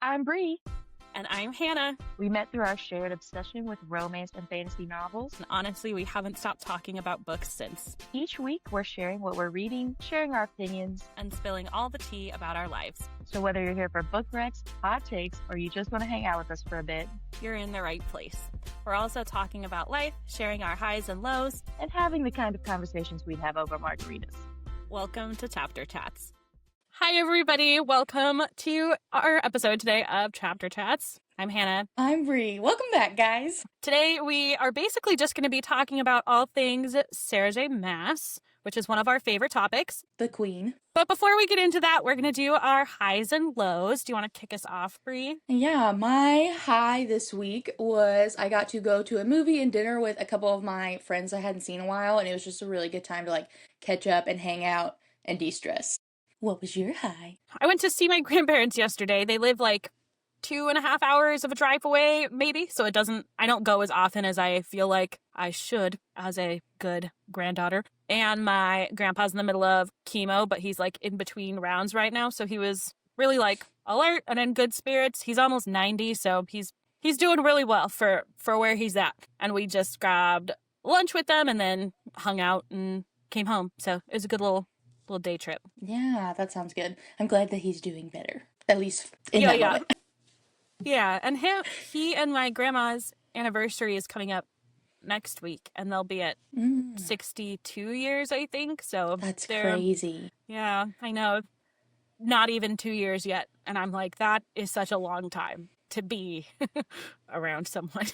I'm Bree. And I'm Hannah. We met through our shared obsession with romance and fantasy novels. And honestly, we haven't stopped talking about books since. Each week, we're sharing what we're reading, sharing our opinions, and spilling all the tea about our lives. So whether you're here for book recs, hot takes, or you just want to hang out with us for a bit, you're in the right place. We're also talking about life, sharing our highs and lows, and having the kind of conversations we'd have over margaritas. Welcome to Chapter Chats. Hi, everybody. Welcome to our episode today of Chapter Chats. I'm Hannah. I'm Bree. Welcome back, guys. Today, we are basically just going to be talking about all things Sarah J. Maas, which is one of our favorite topics. The Queen. But before we get into that, we're going to do our highs and lows. Do you want to kick us off, Bree? Yeah, my high this week was I got to go to a movie and dinner with a couple of my friends I hadn't seen in a while, and it was just a really good time to, catch up and hang out and de-stress. What was your high? I went to see my grandparents yesterday. They live 2.5 hours of a drive away, maybe. So I don't go as often as I feel like I should as a good granddaughter. And my grandpa's in the middle of chemo, but he's in between rounds right now. So he was really alert and in good spirits. He's almost 90, so he's doing really well for where he's at. And we just grabbed lunch with them and then hung out and came home. So it was a good little day trip. Yeah, that sounds good. I'm glad that he's doing better. At least in that moment. Yeah, and he and my grandma's anniversary is coming up next week, and they'll be at 62 years, I think. So that's crazy. Yeah, I know. Not even 2 years yet. And I'm like, that is such a long time to be around someone.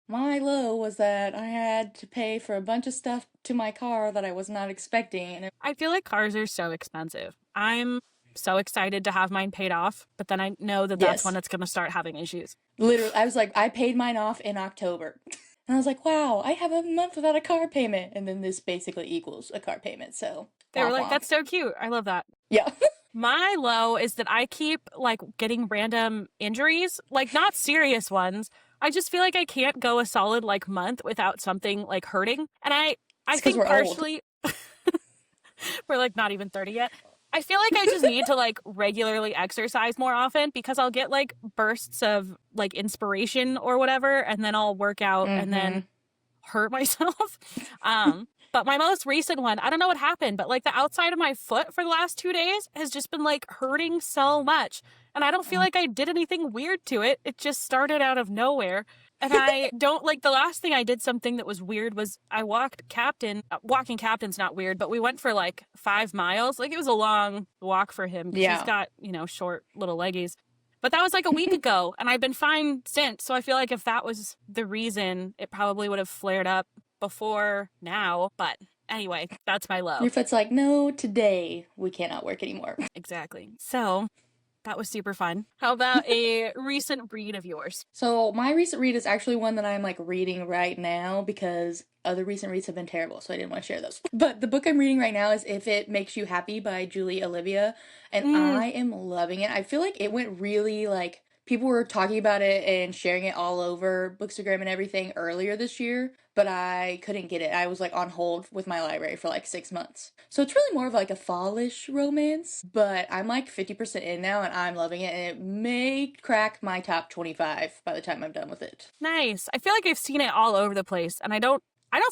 My low was that I had to pay for a bunch of stuff to my car that I was not expecting. I feel like cars are so expensive. I'm so excited to have mine paid off, but then I know that that's when it's going to start having issues. Literally, I was I paid mine off in October. And I was like, wow, I have a month without a car payment. And then this basically equals a car payment, so. They were like, that's so cute. I love that. Yeah. My low is that I keep, getting random injuries, not serious ones. I just feel like I can't go a solid, month without something, hurting. And I think partially, we're, not even 30 yet. I feel like I just need to, regularly exercise more often because I'll get, bursts of, inspiration or whatever, and then I'll work out and then hurt myself. But my most recent one, I don't know what happened, but, the outside of my foot for the last 2 days has just been, hurting so much. And I don't feel like I did anything weird to it. It just started out of nowhere. And I don't, the last thing I did something that was weird was I walked Captain. Walking Captain's not weird, but we went for, 5 miles. It was a long walk for him. Yeah. He's got, short little leggies. But that was, a week ago, and I've been fine since. So I feel like if that was the reason, it probably would have flared up before now. But anyway, that's my low. Your foot's no, today we cannot work anymore. Exactly. So that was super fun. How about a recent read of yours? So my recent read is actually one that I'm reading right now because other recent reads have been terrible, so I didn't want to share those. But the book I'm reading right now is If It Makes You Happy by Olivia, and I am loving it. I feel like it went really people were talking about it and sharing it all over Bookstagram and everything earlier this year, but I couldn't get it. I was on hold with my library for 6 months. So it's really more of a fallish romance, but I'm 50% in now and I'm loving it, and it may crack my top 25 by the time I'm done with it. Nice. I feel like I've seen it all over the place, and I don't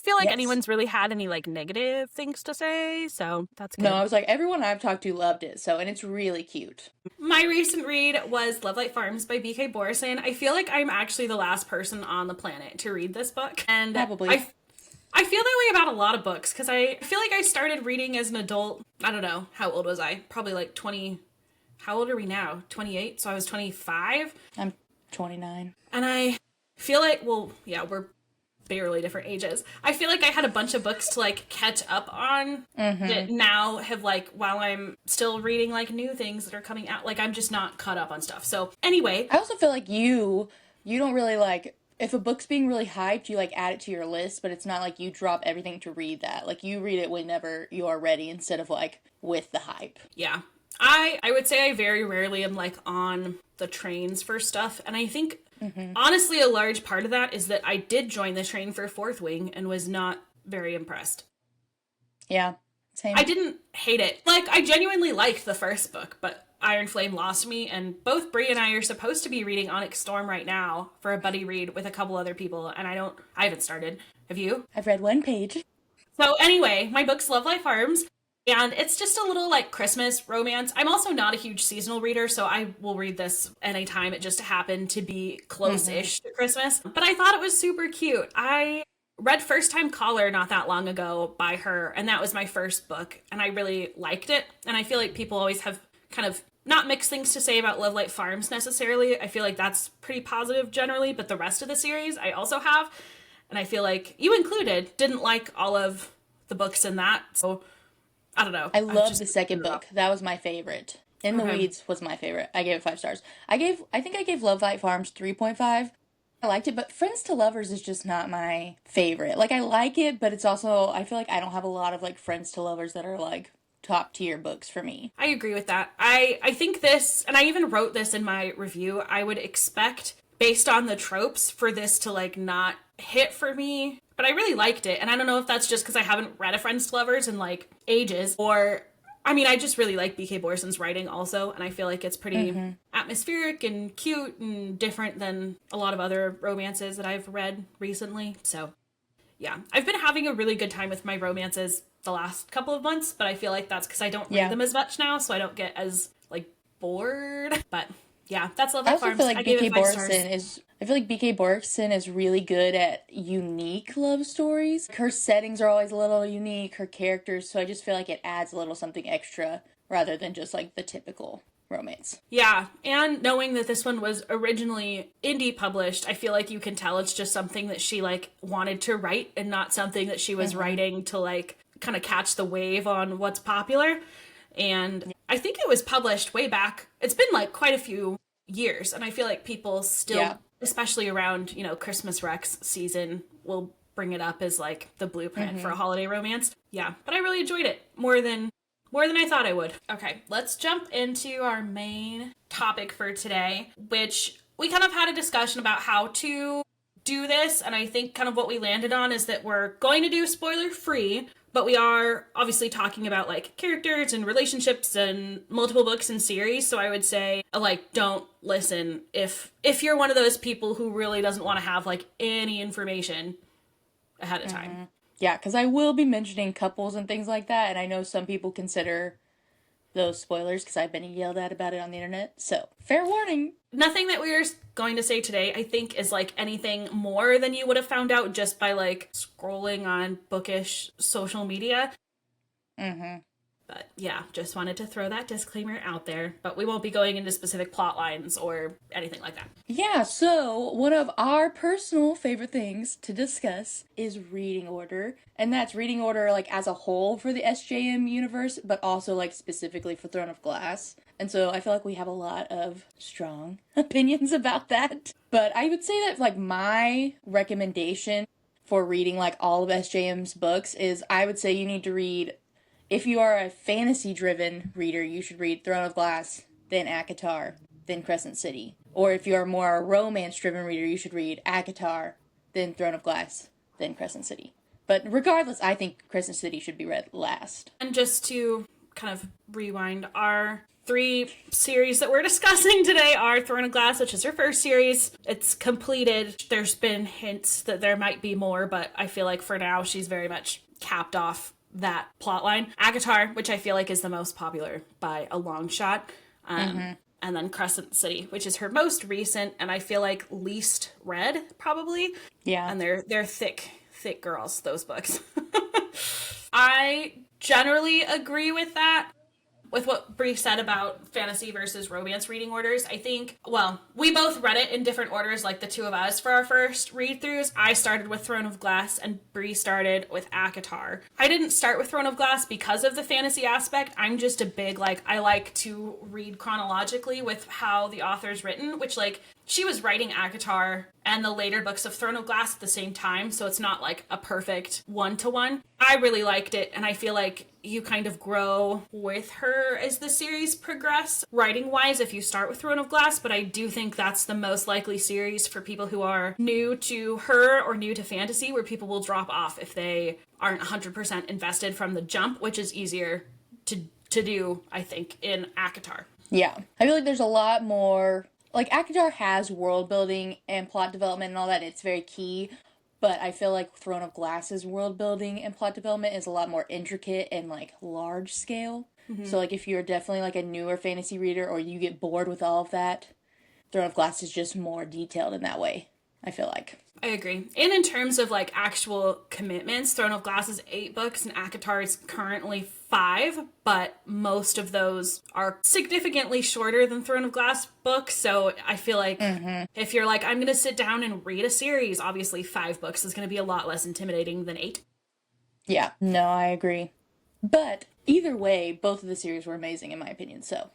feel like anyone's really had any negative things to say, so that's good. No, I was everyone I've talked to loved it, and it's really cute. My recent read was Lovelight Farms by BK Borison. I feel like I'm actually the last person on the planet to read this book, and probably. I feel that way about a lot of books, because I feel like I started reading as an adult. I don't know, how old was I? Probably 20, how old are we now? 28, so I was 25? I'm 29. And I feel we're barely different ages. I feel like I had a bunch of books to catch up on that now have while I'm still reading new things that are coming out, I'm just not caught up on stuff. So anyway, I also feel like you don't really if a book's being really hyped, you add it to your list, but it's not you drop everything to read that. You read it whenever you are ready instead of with the hype. Yeah. I would say I very rarely am on the trains for stuff, and I think honestly a large part of that is that I did join the train for Fourth Wing and was not very impressed. Yeah, same. I didn't hate it. I genuinely liked the first book, but Iron Flame lost me, and both Bree and I are supposed to be reading Onyx Storm right now for a buddy read with a couple other people, and I haven't started. Have you? I've read one page. So anyway, my book's Lovelight Farms, and it's just a little like Christmas romance. I'm also not a huge seasonal reader, so I will read this anytime it just happened to be close-ish to Christmas. But I thought it was super cute. I read First Time Caller not that long ago by her, and that was my first book, and I really liked it. And I feel like people always have kind of not mixed things to say about Lovelight Farms necessarily. I feel like that's pretty positive generally, but the rest of the series I also have. And I feel like you included didn't like all of the books in that. So I don't know. I loved the second book. That was my favorite. In the Weeds was my favorite. I gave it 5 stars. I think I gave Lovelight Farms 3.5. I liked it, but Friends to Lovers is just not my favorite. Like, I like it, but it's also, I feel like I don't have a lot of, like, Friends to Lovers that are, like, top tier books for me. I agree with that. I think this, and I even wrote this in my review, I would expect, based on the tropes, for this to, like, not hit for me. But I really liked it, and I don't know if that's just because I haven't read a Friends to Lovers in, like, ages, or... I mean, I just really like B.K. Borison's writing also, and I feel like it's pretty atmospheric and cute and different than a lot of other romances that I've read recently. So, yeah. I've been having a really good time with my romances the last couple of months, but I feel like that's because I don't read them as much now, so I don't get as, like, bored. But, yeah, that's Lovelight Farms. I feel like B.K. Borison is really good at unique love stories. Her settings are always a little unique, her characters, so I just feel like it adds a little something extra rather than just like the typical romance. Yeah, and knowing that this one was originally indie published, I feel like you can tell it's just something that she like wanted to write and not something that she was writing to like kind of catch the wave on what's popular. And I think it was published way back. It's been like quite a few years, and I feel like people still, especially around, you know, Christmas Rex season, will bring it up as like the blueprint for a holiday romance. Yeah, but I really enjoyed it more than I thought I would. Okay, let's jump into our main topic for today, which we kind of had a discussion about how to do this, and I think kind of what we landed on is that we're going to do spoiler free, but we are obviously talking about like characters and relationships and multiple books and series. So I would say like don't listen if you're one of those people who really doesn't want to have like any information ahead of time. Yeah, because I will be mentioning couples and things like that, and I know some people consider those spoilers because I've been yelled at about it on the internet. So fair warning. Nothing that we're going to say today, I think, is like anything more than you would have found out just by like scrolling on bookish social media. But yeah, just wanted to throw that disclaimer out there. But we won't be going into specific plot lines or anything like that. Yeah, so one of our personal favorite things to discuss is reading order. And that's reading order like as a whole for the SJM universe, but also like specifically for Throne of Glass. And so I feel like we have a lot of strong opinions about that. But I would say that like my recommendation for reading like all of SJM's books is I would say you need to read, if you are a fantasy-driven reader, you should read Throne of Glass, then ACOTAR, then Crescent City. Or if you are more a romance-driven reader, you should read ACOTAR, then Throne of Glass, then Crescent City. But regardless, I think Crescent City should be read last. And just to kind of rewind, our 3 series that we're discussing today are Throne of Glass, which is her first series. It's completed. There's been hints that there might be more, but I feel like for now she's very much capped off that plotline. ACOTAR, which I feel like is the most popular by a long shot. And then Crescent City, which is her most recent and I feel like least read, probably. Yeah. And they're thick girls, those books. I generally agree with that. With what Bree said about fantasy versus romance reading orders, I think, well, we both read it in different orders, like the two of us for our first read-throughs. I started with Throne of Glass and Bree started with ACOTAR. I didn't start with Throne of Glass because of the fantasy aspect. I'm just a big, like, I like to read chronologically with how the author's written, which, like, she was writing ACOTAR and the later books of Throne of Glass at the same time, so it's not like a perfect one-to-one. I really liked it, and I feel like you kind of grow with her as the series progress, writing-wise, if you start with Throne of Glass, but I do think that's the most likely series for people who are new to her or new to fantasy, where people will drop off if they aren't 100% invested from the jump, which is easier to do, I think, in ACOTAR. Yeah. I feel like there's a lot more, like, ACOTAR has world building and plot development and all that. It's very key. But I feel like Throne of Glass's world building and plot development is a lot more intricate and, like, large scale. So, like, if you're definitely, like, a newer fantasy reader or you get bored with all of that, Throne of Glass is just more detailed in that way, I feel like. I agree. And in terms of like actual commitments, Throne of Glass is 8 books and ACOTAR is currently 5, but most of those are significantly shorter than Throne of Glass books. So I feel like if you're like, I'm going to sit down and read a series, obviously 5 books is going to be a lot less intimidating than 8. Yeah, no, I agree. But either way, both of the series were amazing in my opinion. So,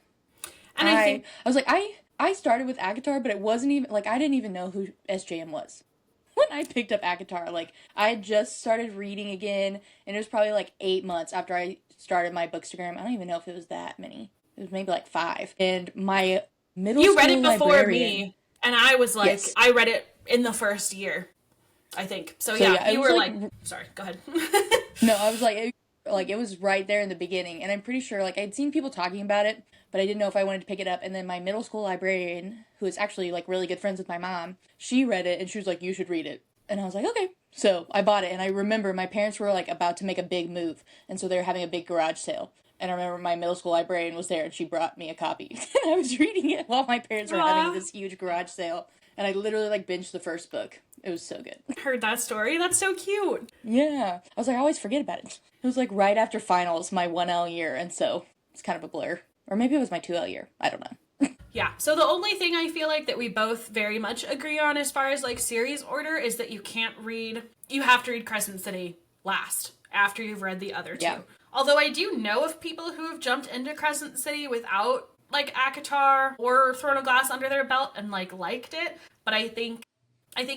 And I was like, I started with ACOTAR, but it wasn't even like I didn't even know who SJM was when I picked up ACOTAR. Like, I had just started reading again, and it was probably like 8 months after I started my Bookstagram. I don't even know if it was that many. It was maybe like 5. And my middle school read it before librarian, me, and I was like, Yes. I read it in the first year, I think. So yeah, you were like, sorry, go ahead. No, I was like, it was right there in the beginning, and I'm pretty sure, like, I'd seen people talking about it, but I didn't know if I wanted to pick it up, and then my middle school librarian, who is actually, like, really good friends with my mom, she read it, and she was like, you should read it. And I was like, okay. So I bought it, and I remember my parents were, like, about to make a big move, and so they were having a big garage sale. And I remember my middle school librarian was there, and she brought me a copy. And I was reading it while my parents were having this huge garage sale, and I literally, like, binged the first book. It was so good. Heard that story? That's so cute. Yeah. I was like, I always forget about it. It was like right after finals, my 1L year, and so it's kind of a blur. Or maybe it was my 2L year. I don't know. Yeah, so the only thing I feel like that we both very much agree on as far as like series order is that you have to read Crescent City last after you've read the other two. Yeah. Although I do know of people who have jumped into Crescent City without like ACOTAR or Throne of Glass under their belt and like liked it, but I think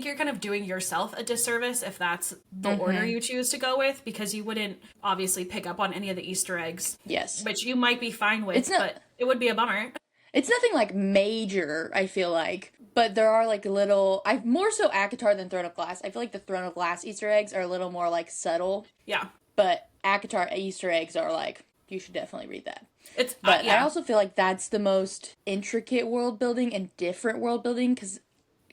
you're kind of doing yourself a disservice if that's the order you choose to go with, because you wouldn't obviously pick up on any of the Easter eggs. Yes. Which you might be fine with, but it would be a bummer. It's nothing like major, I feel like. But there are like little, I've more so ACOTAR than Throne of Glass. I feel like the Throne of Glass Easter eggs are a little more like subtle. Yeah. But ACOTAR Easter eggs are like, you should definitely read that. But I also feel like that's the most intricate world building and different world building, because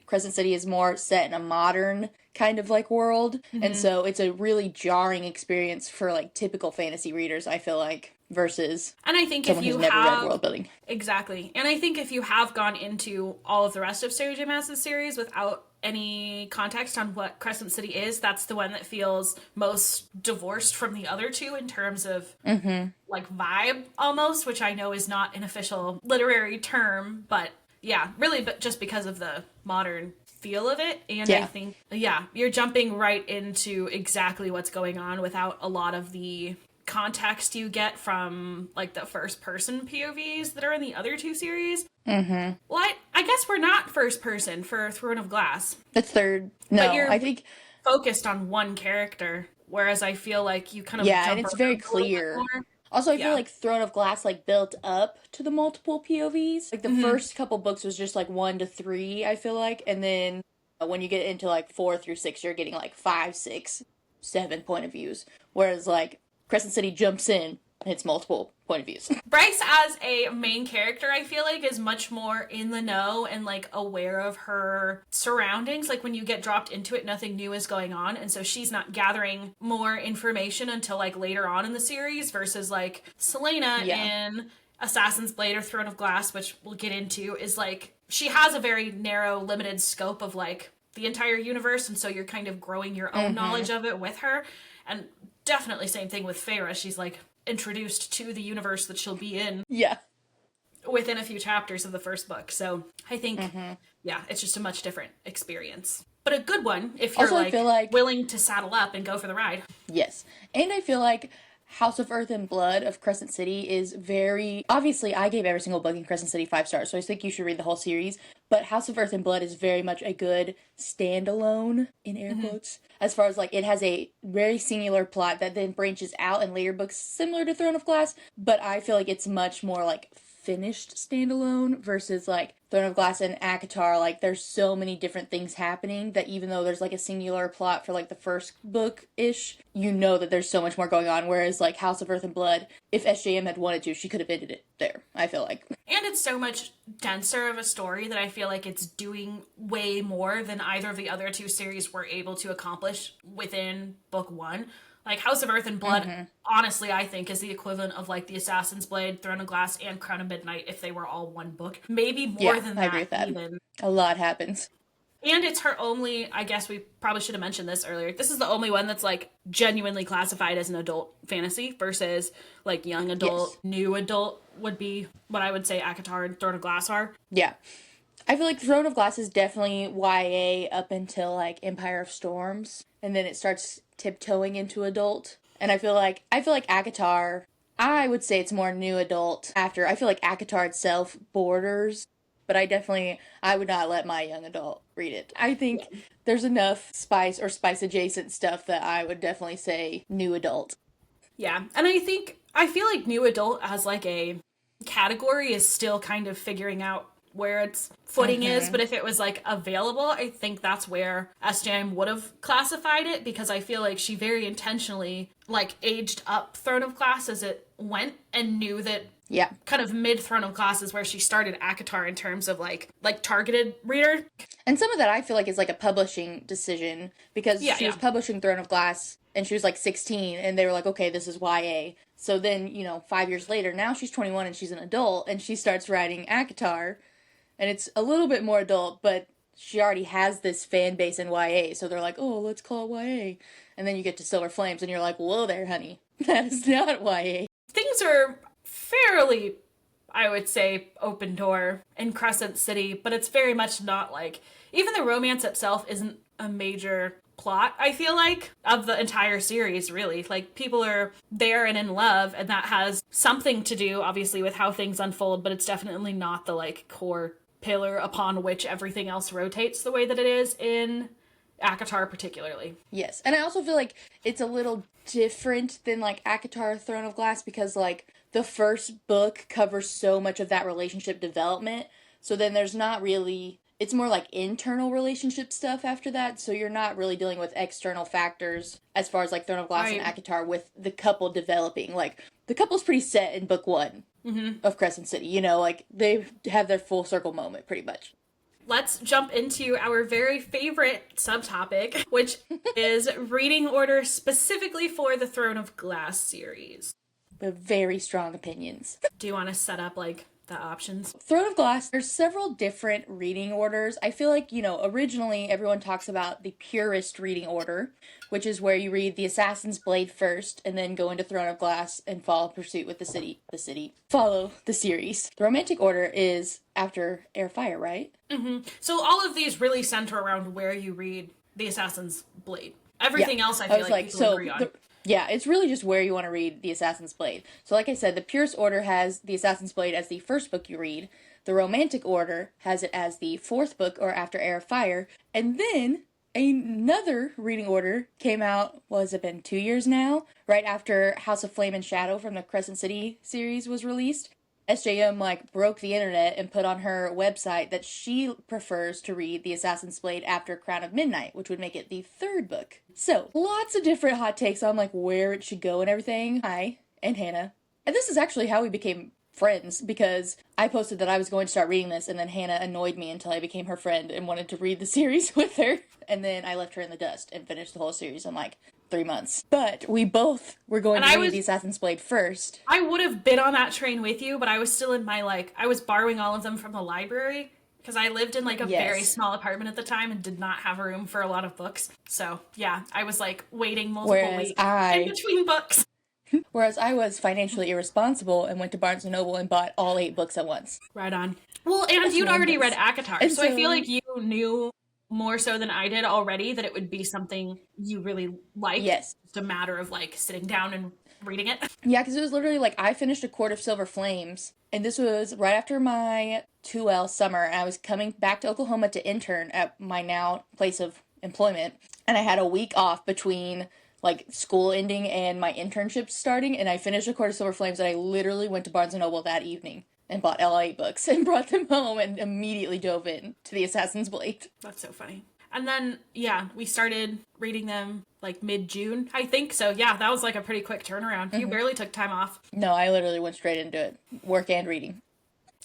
Crescent City is more set in a modern kind of like world, and so it's a really jarring experience for like typical fantasy readers, I feel like, versus and I think someone if you who's never read world building. Exactly. And I think if you have gone into all of the rest of Sarah J. Maas's series without any context on what Crescent City is, that's the one that feels most divorced from the other two in terms of like vibe almost, which I know is not an official literary term, but yeah, really, but just because of the modern feel of it. And I think, you're jumping right into exactly what's going on without a lot of the context you get from like the first person POVs that are in the other two series. Well, I guess we're not first person for Throne of Glass. That's third. No, but you're I think focused on one character, whereas I feel like you kind of and it's very clear. Also, I feel like Throne of Glass like built up to the multiple POVs. Like the first couple books was just like 1 to 3, I feel like, and then when you get into like 4 through 6, you're getting like 5, 6, 7 point of views. Whereas like Crescent City jumps in and it's multiple point of views. Bryce as a main character, I feel like, is much more in the know and like aware of her surroundings. Like when you get dropped into it, nothing new is going on, and so she's not gathering more information until like later on in the series versus like Selena in Assassin's Blade or Throne of Glass, which we'll get into, is like she has a very narrow, limited scope of like the entire universe, and so you're kind of growing your own knowledge of it with her. And definitely same thing with Feyre. She's like introduced to the universe that she'll be in within a few chapters of the first book. So I think it's just a much different experience, but a good one if you're also, like willing to saddle up and go for the ride. Yes. And I feel like House of Earth and Blood of Crescent City is very, obviously I gave every single book in Crescent City 5 stars, so I think you should read the whole series, but House of Earth and Blood is very much a good standalone, in air quotes, as far as like it has a very singular plot that then branches out in later books similar to Throne of Glass, but I feel like it's much more like finished standalone versus like Throne of Glass and ACOTAR. Like there's so many different things happening that even though there's like a singular plot for like the first book-ish, you know that there's so much more going on. Whereas like House of Earth and Blood, if SJM had wanted to, she could have ended it there, I feel like. And it's so much denser of a story that I feel like it's doing way more than either of the other two series were able to accomplish within book one. Like, House of Earth and Blood, honestly, I think, is the equivalent of, like, The Assassin's Blade, Throne of Glass, and Crown of Midnight if they were all one book. Maybe more than that, I agree with that. even. A lot happens. And it's her only, I guess we probably should have mentioned this earlier, this is the only one that's, like, genuinely classified as an adult fantasy versus, like, young adult, new adult would be what I would say ACOTAR and Throne of Glass are. Yeah. I feel like Throne of Glass is definitely YA up until, like, Empire of Storms, and then it starts tiptoeing into adult. And I feel like ACOTAR, I would say it's more new adult after. I feel like ACOTAR itself borders, but I would not let my young adult read it. I think there's enough spice or spice adjacent stuff that I would definitely say new adult. Yeah, and I feel like new adult as like a category is still kind of figuring out where its footing is, but if it was like available, I think that's where SJM would have classified it, because I feel like she very intentionally like aged up Throne of Glass as it went and knew that kind of mid Throne of Glass is where she started ACOTAR in terms of like targeted reader. And some of that I feel like is like a publishing decision, because she was publishing Throne of Glass and she was like 16 and they were like, okay, this is YA. So then, 5 years later, now she's 21 and she's an adult and she starts writing ACOTAR. And it's a little bit more adult, but she already has this fan base in YA. So they're like, oh, let's call it YA. And then you get to Silver Flames and you're like, whoa there, honey. That is not YA. Things are fairly, I would say, open door in Crescent City, but it's very much not like, even the romance itself isn't a major plot, I feel like, of the entire series, really. Like, people are there and in love, and that has something to do, obviously, with how things unfold, but it's definitely not the, like, core pillar upon which everything else rotates the way that it is in ACOTAR particularly. Yes, and I also feel like it's a little different than, like, ACOTAR Throne of Glass, because, like, the first book covers so much of that relationship development, so then there's not really... It's more like internal relationship stuff after that, so you're not really dealing with external factors as far as, like, Throne of Glass and ACOTAR with the couple developing. Like, the couple's pretty set in book one of Crescent City, like, they have their full circle moment, pretty much. Let's jump into our very favorite subtopic, which is reading order specifically for the Throne of Glass series. With very strong opinions. Do you want to set up, like, the options? Throne of Glass, there's several different reading orders. I feel like, originally everyone talks about the purest reading order, which is where you read The Assassin's Blade first, and then go into Throne of Glass and follow Pursuit with follow the series. The romantic order is after Air Fire, right? So all of these really center around where you read The Assassin's Blade. Everything else I feel like people agree on. Yeah, it's really just where you want to read The Assassin's Blade. So like I said, the Purest Order has The Assassin's Blade as the first book you read. The Romantic Order has it as the fourth book or after Air of Fire. And then another reading order came out, has it been 2 years now? Right after House of Flame and Shadow from the Crescent City series was released. SJM, broke the internet and put on her website that she prefers to read The Assassin's Blade after Crown of Midnight, which would make it the third book. So, lots of different hot takes on, where it should go and everything. Hi, and Hannah. And this is actually how we became friends, because I posted that I was going to start reading this, and then Hannah annoyed me until I became her friend and wanted to read the series with her. And then I left her in the dust and finished the whole series in, 3 months. But we both were going to read The Assassin's Blade first. I would have been on that train with you, but I was still in my, I was borrowing all of them from the library, because I lived in, a very small apartment at the time and did not have room for a lot of books. So, yeah, I was, waiting multiple weeks in between books. Whereas I was financially irresponsible and went to Barnes & Noble and bought all 8 books at once. Right on. Well, and you'd already read ACOTAR, so I feel like you knew more so than I did already that it would be something you really liked. Yes. It's a matter of, sitting down and reading it. Yeah, because it was literally, I finished A Court of Silver Flames, and this was right after my 2L summer, and I was coming back to Oklahoma to intern at my now place of employment, and I had a week off between school ending and my internship starting, and I finished A Court of Silver Flames, and I literally went to Barnes & Noble that evening and bought LA books and brought them home and immediately dove in to the Assassin's Blade. That's so funny. And then, yeah, we started reading them like mid-June, I think. So, yeah, that was like a pretty quick turnaround. You barely took time off. No, I literally went straight into it. Work and reading.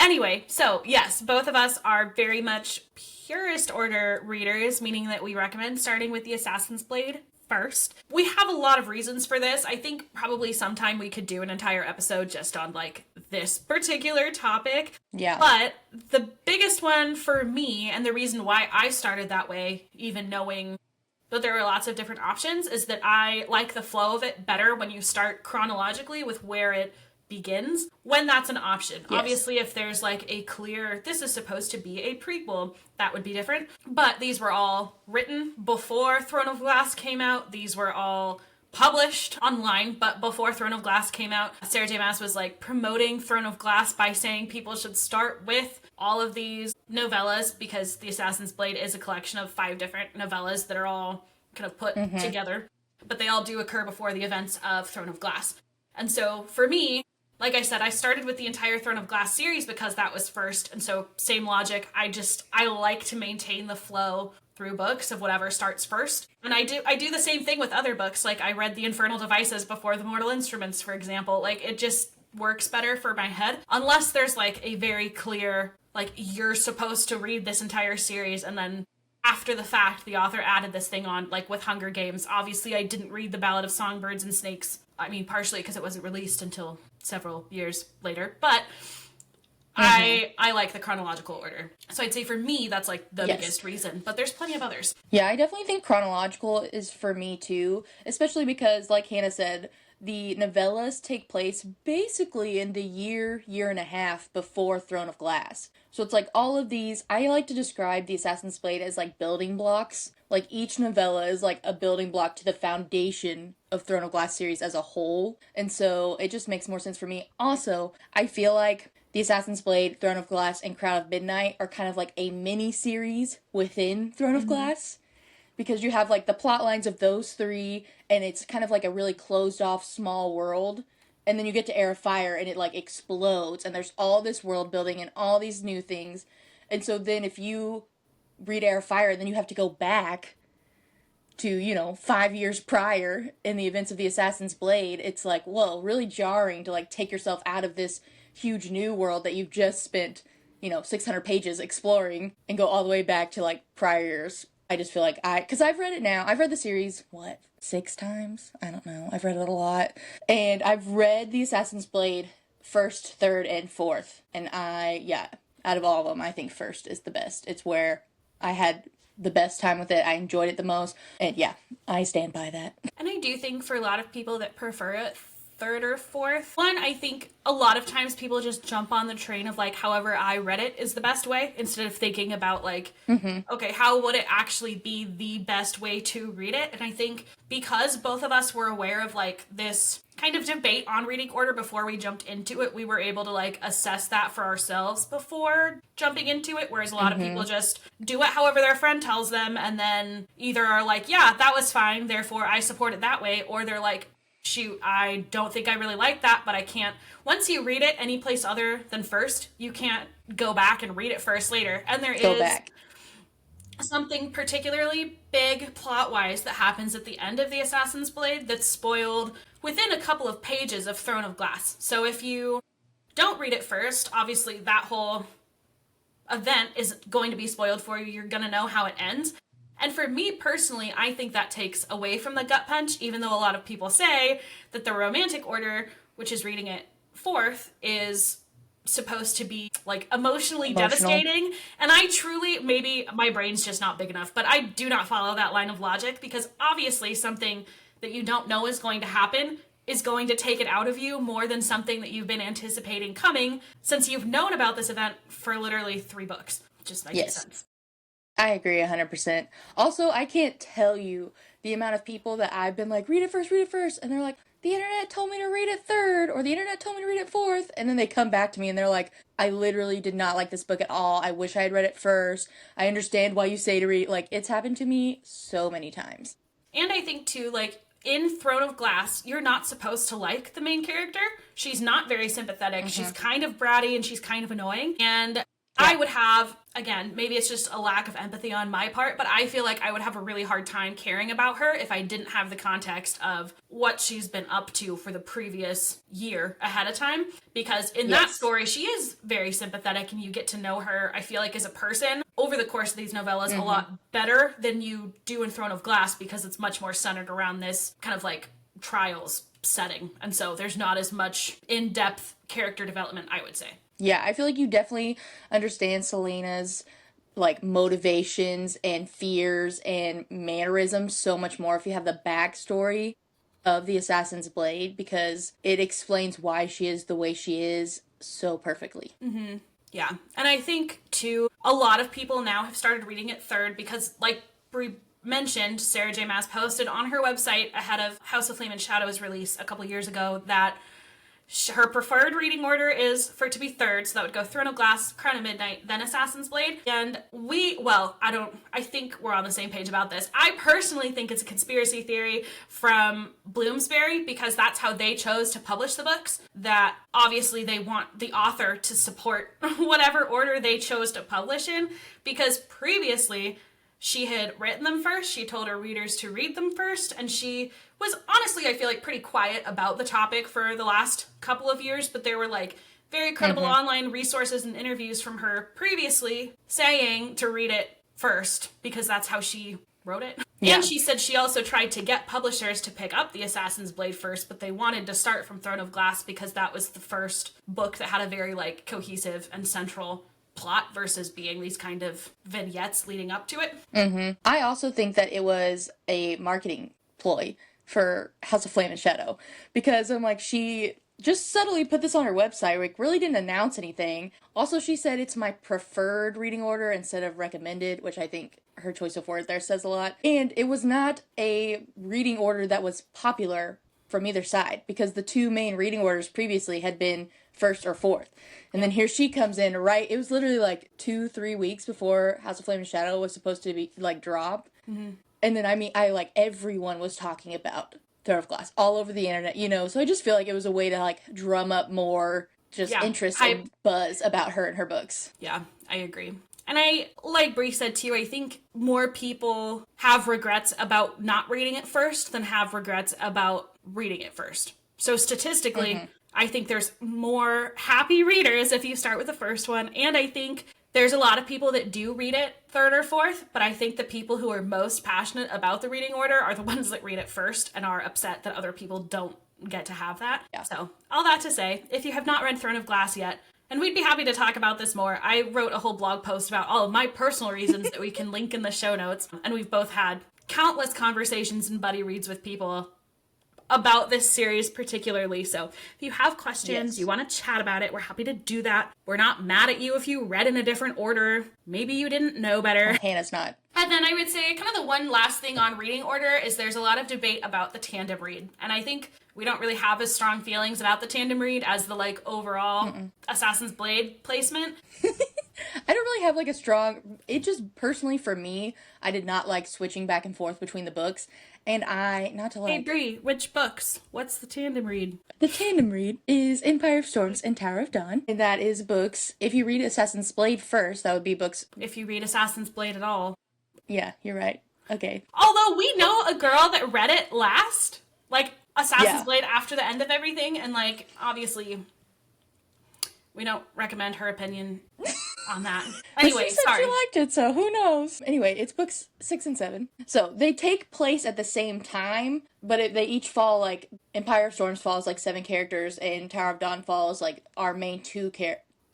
Anyway, so yes, both of us are very much purist order readers, meaning that we recommend starting with the Assassin's Blade first. We have a lot of reasons for this. I think probably sometime we could do an entire episode just on like this particular topic. Yeah. But the biggest one for me, and the reason why I started that way, even knowing that there are lots of different options, is that I like the flow of it better when you start chronologically with where it begins, when that's an option. Yes. Obviously, if there's like a clear, this is supposed to be a prequel, that would be different. But these were all written before Throne of Glass came out. These were all published online, but before Throne of Glass came out, Sarah J. Maas was like promoting Throne of Glass by saying people should start with all of these novellas, because the Assassin's Blade is a collection of 5 different novellas that are all kind of put together, but they all do occur before the events of Throne of Glass. And so for me, like I said, I started with the entire Throne of Glass series because that was first. And so same logic. I like to maintain the flow through books of whatever starts first. And I do the same thing with other books. Like I read The Infernal Devices before The Mortal Instruments, for example. Like it just works better for my head. Unless there's like a very clear, like you're supposed to read this entire series and then after the fact, the author added this thing on, like with Hunger Games. Obviously, I didn't read The Ballad of Songbirds and Snakes. I mean, partially because it wasn't released until several years later. But I like the chronological order. So I'd say for me, that's like the biggest reason. But there's plenty of others. Yeah, I definitely think chronological is for me too. Especially because, like Hannah said, the novellas take place basically in the year and a half before Throne of Glass. So it's like all of these, I like to describe the Assassin's Blade as like building blocks. Like each novella is like a building block to the foundation of Throne of Glass series as a whole. And so it just makes more sense for me. Also, I feel like the Assassin's Blade, Throne of Glass, and Crown of Midnight are kind of like a mini-series within Throne of Glass. Because you have like the plot lines of those 3, and it's kind of like a really closed off small world. And then you get to Heir of Fire and it like explodes and there's all this world building and all these new things. And so then if you read Heir of Fire, then you have to go back to, 5 years prior in the events of the Assassin's Blade. It's like, whoa, really jarring to like take yourself out of this huge new world that you've just spent, 600 pages exploring and go all the way back to like prior years. I just feel like because I've read it now. I've read the series, 6 times? I don't know. I've read it a lot. And I've read the Assassin's Blade 1st, 3rd, and 4th. And out of all of them, I think 1st is the best. It's where I had the best time with it. I enjoyed it the most. And yeah, I stand by that. And I do think for a lot of people that prefer it 3rd or 4th, one, I think a lot of times people just jump on the train of like, however I read it is the best way, instead of thinking about like, okay, how would it actually be the best way to read it? And I think because both of us were aware of like this kind of debate on reading order before we jumped into it, we were able to like assess that for ourselves before jumping into it, whereas a lot of people just do it however their friend tells them and then either are like, yeah, that was fine, therefore I support it that way, or they're like, shoot, I don't think I really like that, but I can't. Once you read it any place other than first, you can't go back and read it first later. And there is something particularly big plot-wise that happens at the end of the Assassin's Blade that's spoiled within a couple of pages of Throne of Glass. So if you don't read it first, obviously that whole event is going to be spoiled for you. You're going to know how it ends. And for me personally, I think that takes away from the gut punch, even though a lot of people say that the romantic order, which is reading it 4th, is supposed to be like emotionally devastating. And I truly, maybe my brain's just not big enough, but I do not follow that line of logic, because obviously something that you don't know is going to happen is going to take it out of you more than something that you've been anticipating coming, since you've known about this event for literally 3 books. It just makes sense. I agree 100%. Also, I can't tell you the amount of people that I've been like, read it first, and they're like, the internet told me to read it 3rd, or the internet told me to read it 4th, and then they come back to me and they're like, I literally did not like this book at all. I wish I had read it first. I understand why you say to read it. Like, it's happened to me so many times. And I think, too, like, in Throne of Glass, you're not supposed to like the main character. She's not very sympathetic. She's kind of bratty and she's kind of annoying. And I would have, again, maybe it's just a lack of empathy on my part, but I feel like I would have a really hard time caring about her if I didn't have the context of what she's been up to for the previous year ahead of time. Because in that story, she is very sympathetic and you get to know her, I feel like, as a person over the course of these novellas a lot better than you do in Throne of Glass, because it's much more centered around this kind of like trials setting. And so there's not as much in-depth character development, I would say. Yeah, I feel like you definitely understand Selena's, like, motivations and fears and mannerisms so much more if you have the backstory of the Assassin's Blade, because it explains why she is the way she is so perfectly. Mm-hmm. Yeah. And I think, too, a lot of people now have started reading it third because, like Brie mentioned, Sarah J. Maas posted on her website ahead of House of Flame and Shadow's release a couple years ago that her preferred reading order is for it to be third, so that would go Throne of Glass, Crown of Midnight, then Assassin's Blade. And I think we're on the same page about this. I personally think it's a conspiracy theory from Bloomsbury, because that's how they chose to publish the books, that obviously they want the author to support whatever order they chose to publish in, because previously she had written them first, she told her readers to read them first, and she was honestly, I feel like, pretty quiet about the topic for the last couple of years, but there were like very credible online resources and interviews from her previously saying to read it first because that's how she wrote it. Yeah. And she said she also tried to get publishers to pick up the Assassin's Blade first, but they wanted to start from Throne of Glass because that was the first book that had a very like cohesive and central plot versus being these kind of vignettes leading up to it. I also think that it was a marketing ploy for House of Flame and Shadow, because I'm like, she just subtly put this on her website, like really didn't announce anything. Also, she said it's my preferred reading order instead of recommended, which I think her choice of words there says a lot. And it was not a reading order that was popular from either side, because the two main reading orders previously had been first or fourth. And then here she comes in, right? It was literally like 2-3 weeks before House of Flame and Shadow was supposed to be like drop. And then, I like, everyone was talking about Throne of Glass all over the internet, you know? So I just feel like it was a way to, like, drum up more just interest and buzz about her and her books. Yeah, I agree. And I, like Brie said too, I think more people have regrets about not reading it first than have regrets about reading it first. So statistically, I think there's more happy readers if you start with the first one. And I think there's a lot of people that do read it third or fourth, but I think the people who are most passionate about the reading order are the ones that read it first and are upset that other people don't get to have that. Yeah. So all that to say, if you have not read Throne of Glass yet, and we'd be happy to talk about this more, I wrote a whole blog post about all of my personal reasons that we can link in the show notes, and we've both had countless conversations and buddy reads with people about this series particularly. So if you have questions, you want to chat about it, we're happy to do that. We're not mad at you if you read in a different order. Maybe you didn't know better. Well, Hannah's not. And then I would say kind of the one last thing on reading order is there's a lot of debate about the tandem read. And I think we don't really have as strong feelings about the tandem read as the like overall Assassin's Blade placement. I don't really have like a strong, it just personally for me, I did not like switching back and forth between the books. And not to lie. Hey Brie, which books? What's the tandem read? The tandem read is Empire of Storms and Tower of Dawn. And that is books, if you read Assassin's Blade first, that would be books. If you read Assassin's Blade at all. Yeah, you're right. Okay. Although we know a girl that read it last. Like, Assassin's Blade after the end of everything. And, like, obviously, we don't recommend her opinion on that. Anyway, sorry. She liked it, so who knows? Anyway, it's books 6 and 7. So they take place at the same time, but they each fall like Empire of Storms follows like 7 characters, and Tower of Dawn follows like our main two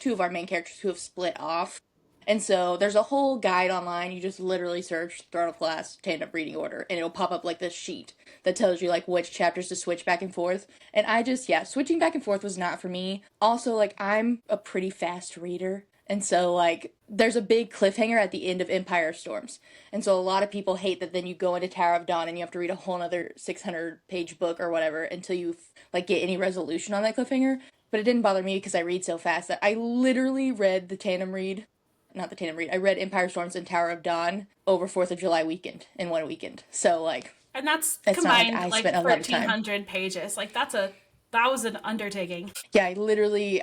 of our main characters who have split off. And so there's a whole guide online. You just literally search Throne of Glass tandem reading order, and it'll pop up like this sheet that tells you like which chapters to switch back and forth. And I just, switching back and forth was not for me. Also, like, I'm a pretty fast reader. And so, like, there's a big cliffhanger at the end of Empire of Storms. And so a lot of people hate that then you go into Tower of Dawn and you have to read a whole other 600-page book or whatever until you, like, get any resolution on that cliffhanger. But it didn't bother me because I read so fast that I literally read the tandem read. Not the tandem read. I read Empire of Storms and Tower of Dawn over 4th of July weekend in one weekend. So, like, And that's It's not like combined I like spent a lot of time. 1,300 pages. Like that was an undertaking. Yeah,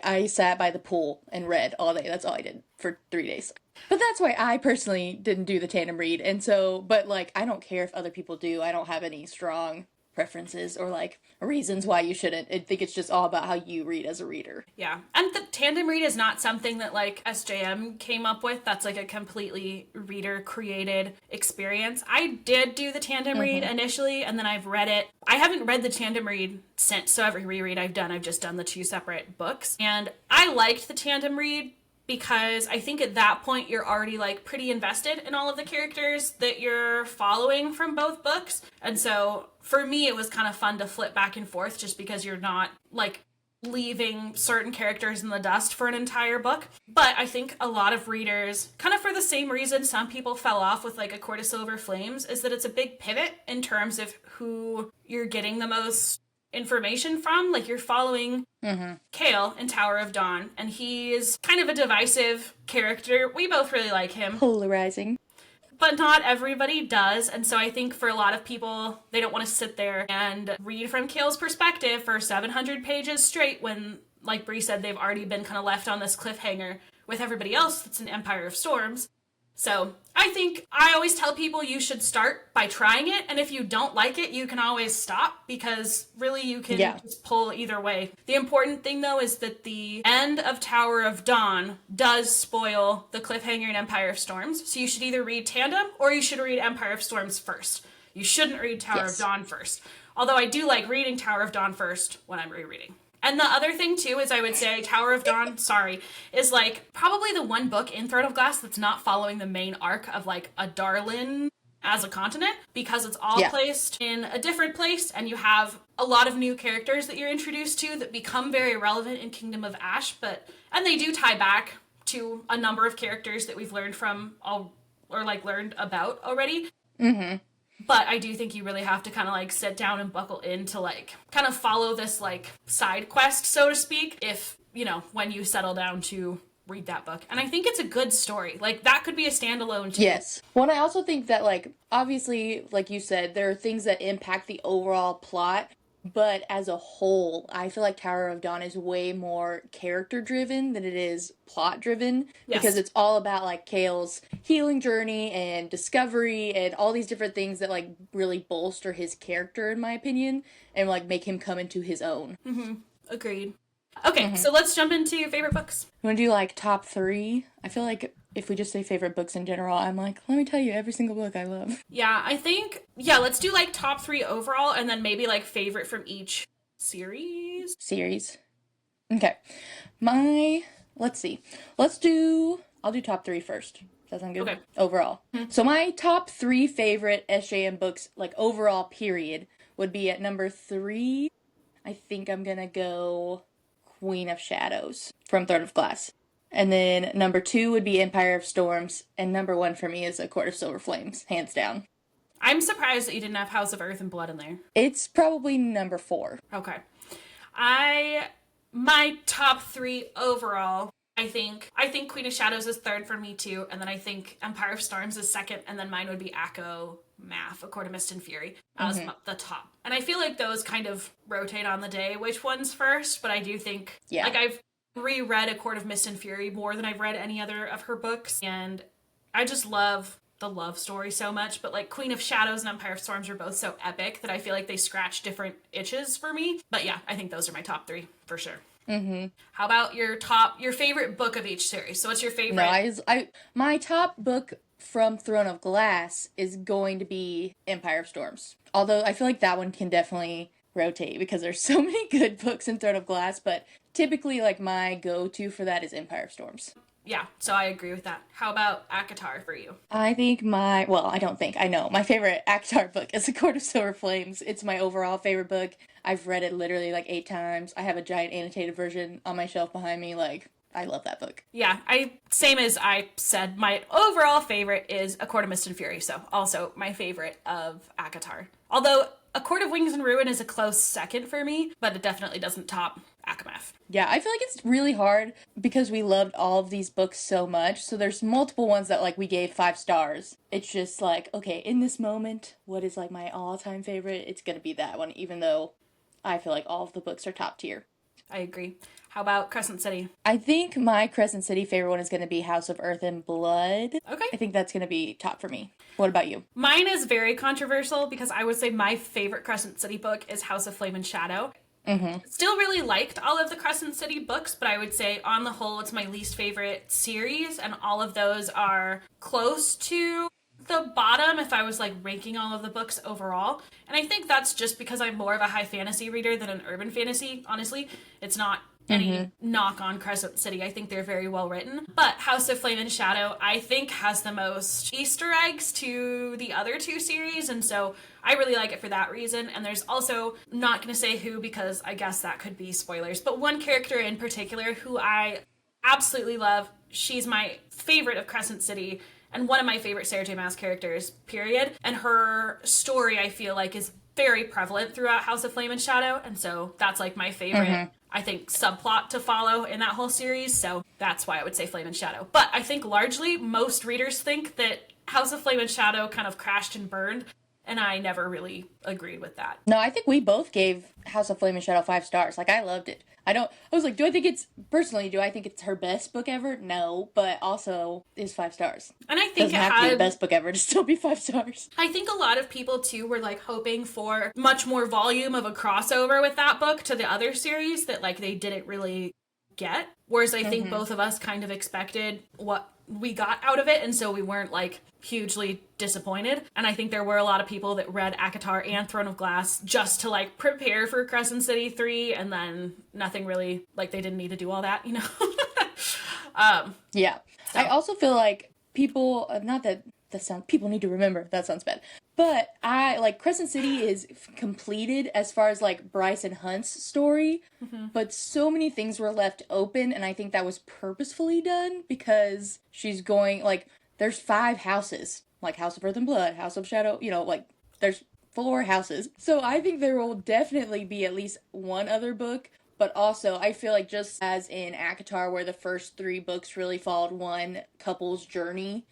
I sat by the pool and read all day. That's all I did for 3 days. But that's why I personally didn't do the tandem read. And so, but like, I don't care if other people do. I don't have any strong preferences or like reasons why you shouldn't. I think it's just all about how you read as a reader. Yeah. And the tandem read is not something that like SJM came up with. That's like a completely reader created experience. I did do the tandem read initially, and then I've read it. I haven't read the tandem read since, so every reread I've just done the 2 separate books. And I liked the tandem read because I think at that point you're already like pretty invested in all of the characters that you're following from both books. And so for me, it was kind of fun to flip back and forth just because you're not like leaving certain characters in the dust for an entire book. But I think a lot of readers, kind of for the same reason some people fell off with like A Court of Silver Flames, is that it's a big pivot in terms of who you're getting the most information from. Like you're following Kale in Tower of Dawn, and he's kind of a divisive character. We both really like him. Polarizing. But not everybody does, and so I think for a lot of people, they don't want to sit there and read from Kale's perspective for 700 pages straight when, like Bree said, they've already been kind of left on this cliffhanger with everybody else that's an Empire of Storms. So I think I always tell people you should start by trying it, and if you don't like it, you can always stop, because really you can just pull either way. The important thing, though, is that the end of Tower of Dawn does spoil the cliffhanger in Empire of Storms, so you should either read Tandem or you should read Empire of Storms first. You shouldn't read Tower of Dawn first, although I do like reading Tower of Dawn first when I'm rereading. And the other thing, too, is I would say Tower of Dawn, is, like, probably the one book in Throne of Glass that's not following the main arc of, like, a Darlin as a continent, because it's all placed in a different place, and you have a lot of new characters that you're introduced to that become very relevant in Kingdom of Ash, and they do tie back to a number of characters that we've learned from, learned about already. Mm-hmm. But I do think you really have to kind of, like, sit down and buckle in to, like, kind of follow this, like, side quest, so to speak, if, you know, when you settle down to read that book. And I think it's a good story. Like, that could be a standalone, too. Yes. Well, and I also think that, like, obviously, like you said, there are things that impact the overall plot, but as a whole, I feel like Tower of Dawn is way more character-driven than it is plot-driven. Yes. Because it's all about, like, Kale's healing journey and discovery and all these different things that, like, really bolster his character, in my opinion, and, like, make him come into his own. Mm-hmm. Agreed. Okay, so let's jump into favorite books. You want to do, like, top 3? I feel like if we just say favorite books in general, I'm like, let me tell you every single book I love. Yeah, I think, let's do, like, top 3 overall, and then maybe, like, favorite from each series. Okay. Let's see. I'll do top 3 first. Does that sound good? Okay. Overall. Mm-hmm. So my top 3 favorite SJM books, like, overall, period, would be at number 3, I think I'm gonna go Queen of Shadows from Throne of Glass. And then number 2 would be Empire of Storms, and number 1 for me is A Court of Silver Flames, hands down. I'm surprised that you didn't have House of Earth and Blood in there. It's probably number 4. Okay. My top 3 overall, I think Queen of Shadows is 3rd for me too, and then I think Empire of Storms is 2nd, and then mine would be Akko, Math, A Court of Mist and Fury as the top. And I feel like those kind of rotate on the day which one's first, but I do think, like, I've reread A Court of Mist and Fury more than I've read any other of her books, and I just love the love story so much, but, like, Queen of Shadows and Empire of Storms are both so epic that I feel like they scratch different itches for me. But yeah, I think those are my top 3 for sure. Mm-hmm. How about your favorite book of each series? So what's your favorite? No, my top book from Throne of Glass is going to be Empire of Storms. Although I feel like that one can definitely rotate because there's so many good books in Throne of Glass, but typically, like, my go-to for that is Empire of Storms. Yeah, so I agree with that. How about ACOTAR for you? I know. My favorite ACOTAR book is A Court of Silver Flames. It's my overall favorite book. I've read it literally, like, 8 times. I have a giant annotated version on my shelf behind me. Like, I love that book. Yeah, same as I said, my overall favorite is A Court of Mist and Fury, so also my favorite of ACOTAR. Although A Court of Wings and Ruin is a close second for me, but it definitely doesn't top ACMF. Yeah, I feel like it's really hard because we loved all of these books so much. So there's multiple ones that like we gave 5 stars. It's just like, okay, in this moment, what is like my all-time favorite? It's gonna be that one, even though I feel like all of the books are top tier. I agree. How about Crescent City? I think my Crescent City favorite one is going to be House of Earth and Blood. Okay. I think that's going to be top for me. What about you? Mine is very controversial because I would say my favorite Crescent City book is House of Flame and Shadow. Still really liked all of the Crescent City books, but I would say on the whole it's my least favorite series, and all of those are close to the bottom if I was like ranking all of the books overall. And I think that's just because I'm more of a high fantasy reader than an urban fantasy, honestly. It's not any knock on Crescent City. I think they're very well written. But House of Flame and Shadow, I think, has the most Easter eggs to the other 2 series, and so I really like it for that reason. And there's also, not going to say who because I guess that could be spoilers, but one character in particular who I absolutely love. She's my favorite of Crescent City and one of my favorite Sarah J. Maas characters, period. And her story, I feel like, is very prevalent throughout House of Flame and Shadow, and so that's like my favorite, I think, subplot to follow in that whole series, so that's why I would say Flame and Shadow. But I think largely most readers think that House of Flame and Shadow kind of crashed and burned, and I never really agreed with that. No, I think we both gave House of Flame and Shadow 5 stars. Like, I loved it. I was like, do I think it's her best book ever? No, but also is 5 stars. And I think doesn't have to be the best book ever to still be 5 stars. I think a lot of people too were like hoping for much more volume of a crossover with that book to the other series that like they didn't really get. Whereas I think both of us kind of expected what we got out of it, and so we weren't like hugely disappointed. And I think there were a lot of people that read ACOTAR and Throne of Glass just to like prepare for Crescent City 3, and then nothing really, like they didn't need to do all that, you know? Yeah. So. I also feel like people, not that people need to remember, that sounds bad. But Crescent City is completed as far as like Bryce and Hunt's story, but so many things were left open, and I think that was purposefully done because she's going, like, there's 5 houses, like House of Earth and Blood, House of Shadow, you know, like, there's 4 houses. So I think there will definitely be at least one other book, but also I feel like just as in ACOTAR where the first 3 books really followed one couple's journey,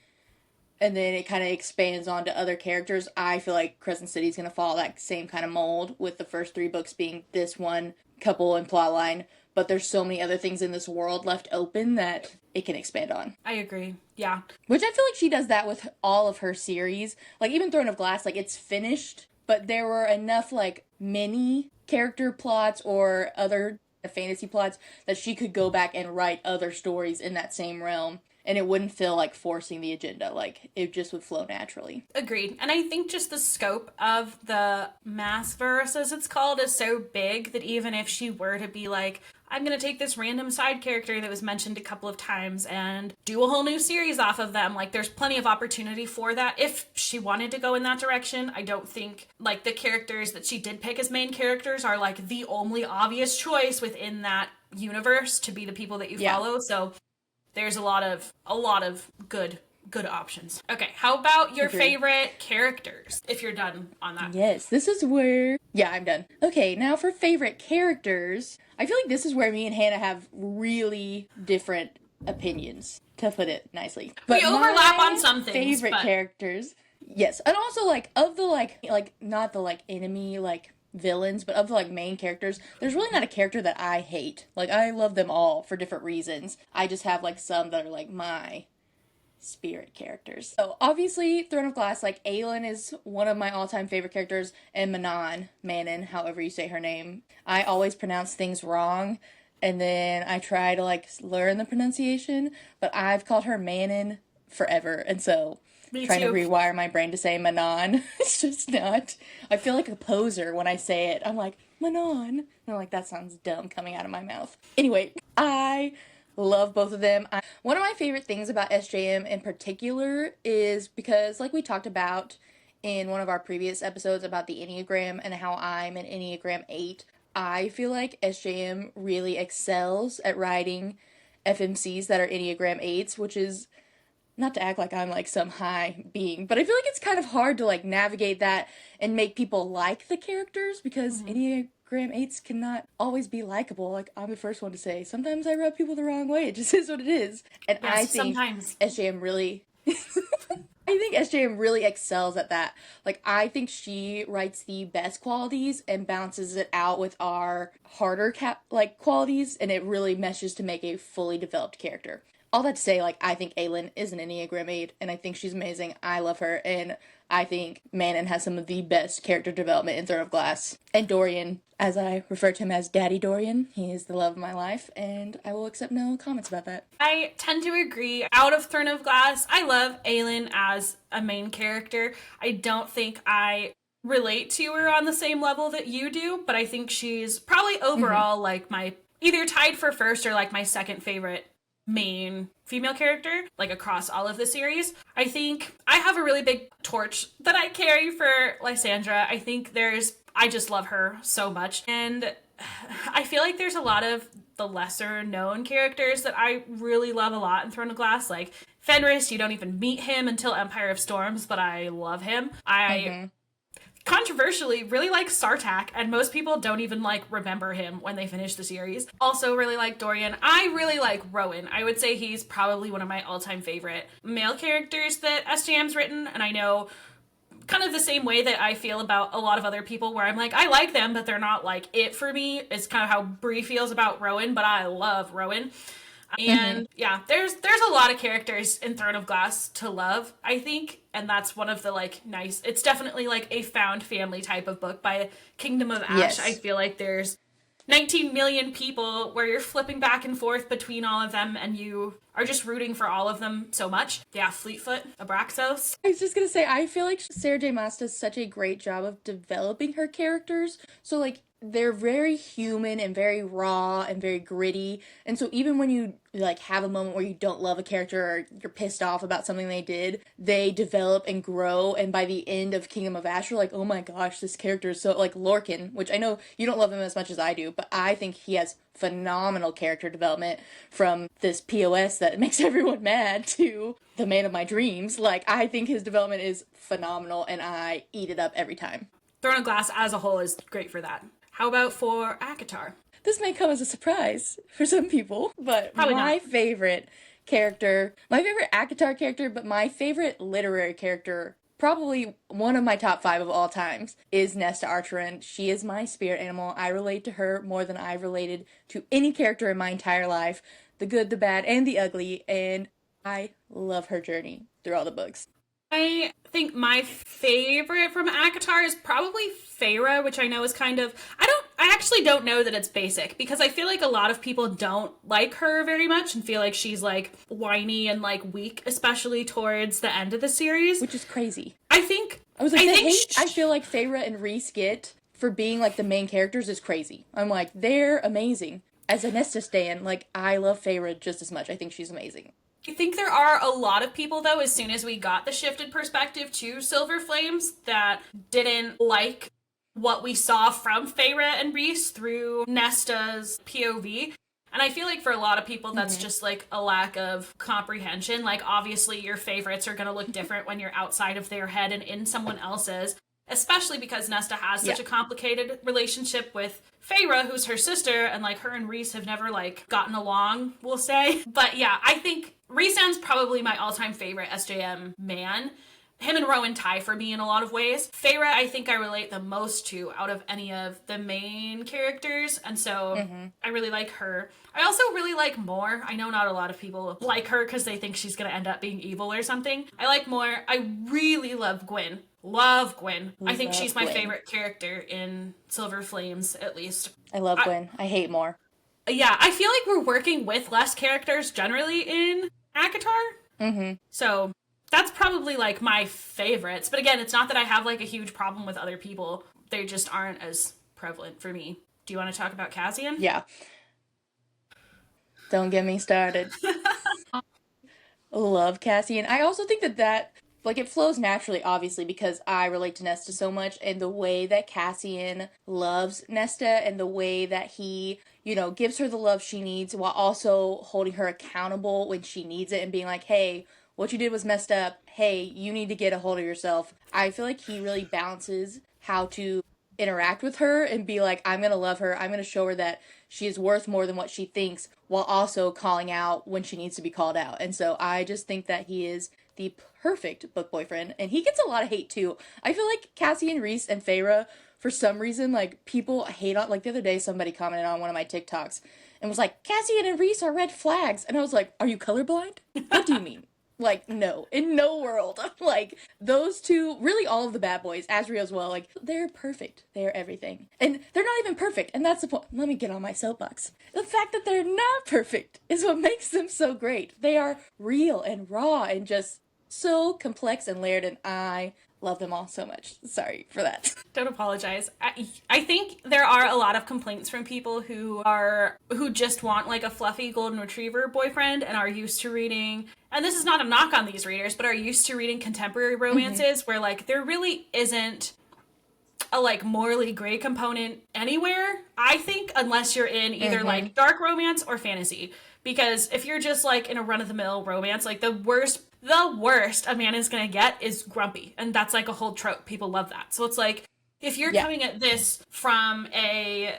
and then it kind of expands onto other characters, I feel like Crescent City is going to follow that same kind of mold, with the first 3 books being this one couple and plotline, but there's so many other things in this world left open that it can expand on. I agree. Yeah. Which I feel like she does that with all of her series. Like, even Throne of Glass, like, it's finished, but there were enough, like, mini character plots or other fantasy plots that she could go back and write other stories in that same realm. And it wouldn't feel like forcing the agenda. Like, it just would flow naturally. Agreed. And I think just the scope of the Maasverse, as it's called, is so big that even if she were to be like, I'm going to take this random side character that was mentioned a couple of times and do a whole new series off of them, like, there's plenty of opportunity for that if she wanted to go in that direction. I don't think, like, the characters that she did pick as main characters are, like, the only obvious choice within that universe to be the people that you follow. So there's a lot of good options. Okay, how about your favorite characters, if you're done on that? Yes, this is where... Yeah, I'm done. Okay, now for favorite characters, I feel like this is where me and Hannah have really different opinions, to put it nicely. But we overlap on some things, favorite characters... Yes, and also, like, of the, like, not the, like, enemy, like, villains, but of the, like, main characters, there's really not a character that I hate. Like, I love them all for different reasons. I just have, like, some that are, like, my spirit characters. So, obviously, Throne of Glass, like, Aelin is one of my all-time favorite characters, and Manon, however you say her name. I always pronounce things wrong, and then I try to, like, learn the pronunciation, but I've called her Manon forever, and so... trying to rewire my brain to say Manon. It's just not. I feel like a poser when I say it. I'm like, Manon. And I'm like, that sounds dumb coming out of my mouth. Anyway, I love both of them. One of my favorite things about SJM in particular is because, like we talked about in one of our previous episodes about the Enneagram and how I'm an Enneagram 8, I feel like SJM really excels at writing FMCs that are Enneagram 8s, which is... not to act like I'm, like, some high being, but I feel like it's kind of hard to, like, navigate that and make people like the characters, because Enneagram Graham 8s cannot always be likable. Like, I'm the first one to say, sometimes I rub people the wrong way. It just is what it is. And Yes, I think sometimes. SJM really... I think SJM really excels at that. Like, I think she writes the best qualities and balances it out with our harder qualities, and it really meshes to make a fully developed character. All that to say, like, I think Aelin is an Enneagram 8, and I think she's amazing. I love her, and I think Manon has some of the best character development in Throne of Glass. And Dorian, as I refer to him as Daddy Dorian, he is the love of my life, and I will accept no comments about that. I tend to agree. Out of Throne of Glass, I love Aelin as a main character. I don't think I relate to her on the same level that you do, but I think she's probably overall like my either tied for first or like my second favorite main female character, like across all of the series. I think I have a really big torch that I carry for Lysandra. I just love her so much. And I feel like there's a lot of the lesser known characters that I really love a lot in Throne of Glass. Like Fenris, you don't even meet him until Empire of Storms, but I love him. I controversially really like Sartak, and most people don't even like remember him when they finish the series. Also really like Dorian. I really like Rowan. I would say he's probably one of my all-time favorite male characters that SJM's written, and I know kind of the same way that I feel about a lot of other people where I'm like, I like them, but they're not like it for me. It's kind of how Bree feels about Rowan, but I love Rowan. And yeah, there's a lot of characters in Throne of Glass to love, I think, and that's one of the like nice, it's definitely like a found family type of book. By Kingdom of Ash, yes. I feel like there's 19 million people where you're flipping back and forth between all of them and you are just rooting for all of them so much. Yeah, Fleetfoot, Abraxos. I was just gonna say, I feel like Sarah J. Maas does such a great job of developing her characters. So like, they're very human and very raw and very gritty. And so even when you like have a moment where you don't love a character or you're pissed off about something they did, they develop and grow. And by the end of Kingdom of Ash, you're like, oh my gosh, this character is so like Lorcan, which I know you don't love him as much as I do, but I think he has phenomenal character development from this POS that makes everyone mad to the man of my dreams. Like, I think his development is phenomenal and I eat it up every time. Throne of Glass as a whole is great for that. How about for ACOTAR? This may come as a surprise for some people, but my favorite ACOTAR character, but my favorite literary character, probably one of my top 5 of all times, is Nesta Archeron. She is my spirit animal. I relate to her more than I've related to any character in my entire life. The good, the bad, and the ugly, and I love her journey through all the books. I think my favorite from ACOTAR is probably Feyre, which I know is kind of... I actually don't know that it's basic, because I feel like a lot of people don't like her very much and feel like she's, like, whiny and, like, weak, especially towards the end of the series. Which is crazy. I feel like Feyre and Rhys get for being, like, the main characters is crazy. I'm like, they're amazing. As a Nesta stan, like, I love Feyre just as much. I think she's amazing. I think there are a lot of people, though, as soon as we got the shifted perspective to Silver Flames, that didn't like what we saw from Feyre and Rhys through Nesta's POV. And I feel like for a lot of people, that's just, like, a lack of comprehension. Like, obviously, your favorites are going to look different when you're outside of their head and in someone else's, especially because Nesta has such a complicated relationship with Feyre, who's her sister, and, like, her and Rhys have never, like, gotten along, we'll say. But, yeah, I think Rhysand's probably my all-time favorite SJM man. Him and Rowan tie for me in a lot of ways. Feyre, I think I relate the most to out of any of the main characters, and so I really like her. I also really like Mor. I know not a lot of people like her because they think she's going to end up being evil or something. I like Mor. I really love Gwyn. Love Gwyn. I think she's my favorite character in Silver Flames, at least. I love Gwyn. I hate Mor. Yeah, I feel like we're working with less characters generally in ACOTAR. So that's probably, like, my favorites. But again, it's not that I have, like, a huge problem with other people. They just aren't as prevalent for me. Do you want to talk about Cassian? Yeah. Don't get me started. Love Cassian. I also think that like, it flows naturally, obviously, because I relate to Nesta so much, and the way that Cassian loves Nesta and the way that he, you know, gives her the love she needs while also holding her accountable when she needs it and being like, hey, what you did was messed up. Hey, you need to get a hold of yourself. I feel like he really balances how to interact with her and be like, I'm going to love her. I'm going to show her that she is worth more than what she thinks, while also calling out when she needs to be called out. And so I just think that he is the perfect book boyfriend, and he gets a lot of hate too. I feel like Cassian, Reese, and Feyre, for some reason, like, people hate on, like, the other day somebody commented on one of my TikToks and was like, Cassian and Reese are red flags. And I was like, are you colorblind? What do you mean? Like, no, in no world. Like, those two, really all of the bad boys, Azriel as well, like, they're perfect. They are everything. And they're not even perfect, and that's the point. Let me get on my soapbox. The fact that they're not perfect is what makes them so great. They are real and raw and just so complex and layered, and I love them all so much. Sorry for that. Don't apologize. I think there are a lot of complaints from people who just want like a fluffy golden retriever boyfriend and are used to reading, and this is not a knock on these readers, but are used to reading contemporary romances where like there really isn't a like morally gray component anywhere, I think, unless you're in either like dark romance or fantasy. Because if you're just like in a run-of-the-mill romance, like the worst a man is gonna get is grumpy, and that's like a whole trope. People love that. So it's like, if you're coming at this from a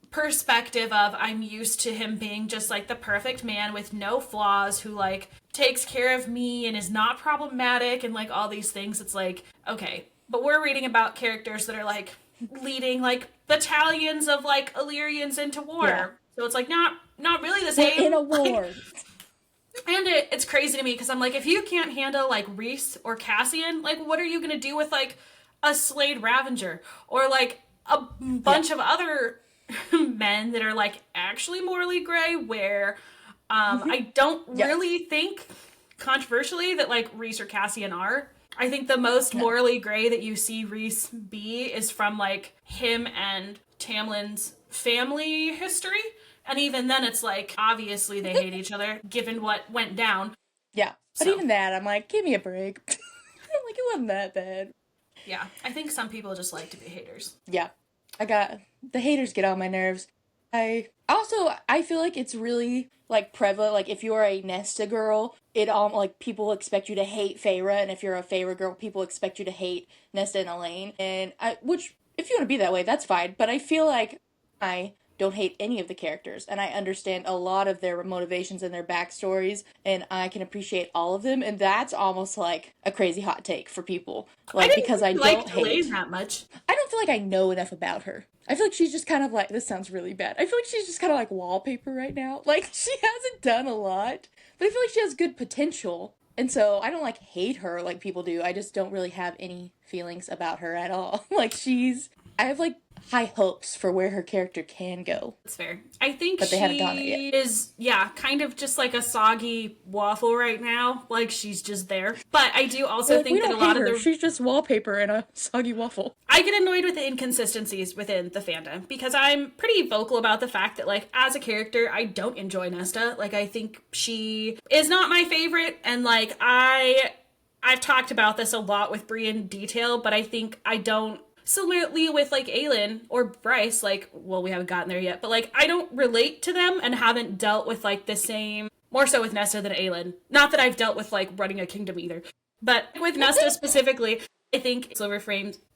perspective of I'm used to him being just like the perfect man with no flaws, who like takes care of me and is not problematic and like all these things, it's like, okay, but we're reading about characters that are like leading like battalions of like Illyrians into war. So it's like not really the same. We're in a war. And it's crazy to me because I'm like, if you can't handle like Reese or Cassian, like what are you gonna do with like a Slade Ravenger or like a bunch of other men that are like actually morally gray, where I don't really think, controversially, that like Reese or Cassian are. I think the most morally gray that you see Reese be is from like him and Tamlin's family history. And even then it's like, obviously they hate each other given what went down. Yeah. But even that, I'm like, give me a break. I'm like, it wasn't that bad. Yeah. I think some people just like to be haters. Yeah. The haters get on my nerves. I feel like it's really like prevalent, like if you're a Nesta girl, like people expect you to hate Feyre, and if you're a Feyre girl, people expect you to hate Nesta and Elaine. And which, if you want to be that way, that's fine. But I feel like I don't hate any of the characters, and I understand a lot of their motivations and their backstories, and I can appreciate all of them, and that's almost like a crazy hot take for people. Like, because I don't hate Elaine that much. I don't feel like I know enough about her. I feel like she's just kind of like, this sounds really bad, I feel like she's just kind of like wallpaper right now. Like, she hasn't done a lot, but I feel like she has good potential. And so I don't like hate her like people do. I just don't really have any feelings about her at all. Like, I have like high hopes for where her character can go. That's fair. I think but they haven't done it yet. Is, kind of just like a soggy waffle right now. Like, she's just there. But I do also think that a lot of the... She's just wallpaper in a soggy waffle. I get annoyed with the inconsistencies within the fandom, because I'm pretty vocal about the fact that, like, as a character, I don't enjoy Nesta. Like, I think she is not my favorite, and, like, I've talked about this a lot with Brie in detail, but I think I don't... Similarly with, like, Aelin or Bryce, like, well, we haven't gotten there yet, but, like, I don't relate to them and haven't dealt with, like, the same, more so with Nesta than Aelin. Not that I've dealt with, like, running a kingdom either. But with Nesta specifically, I think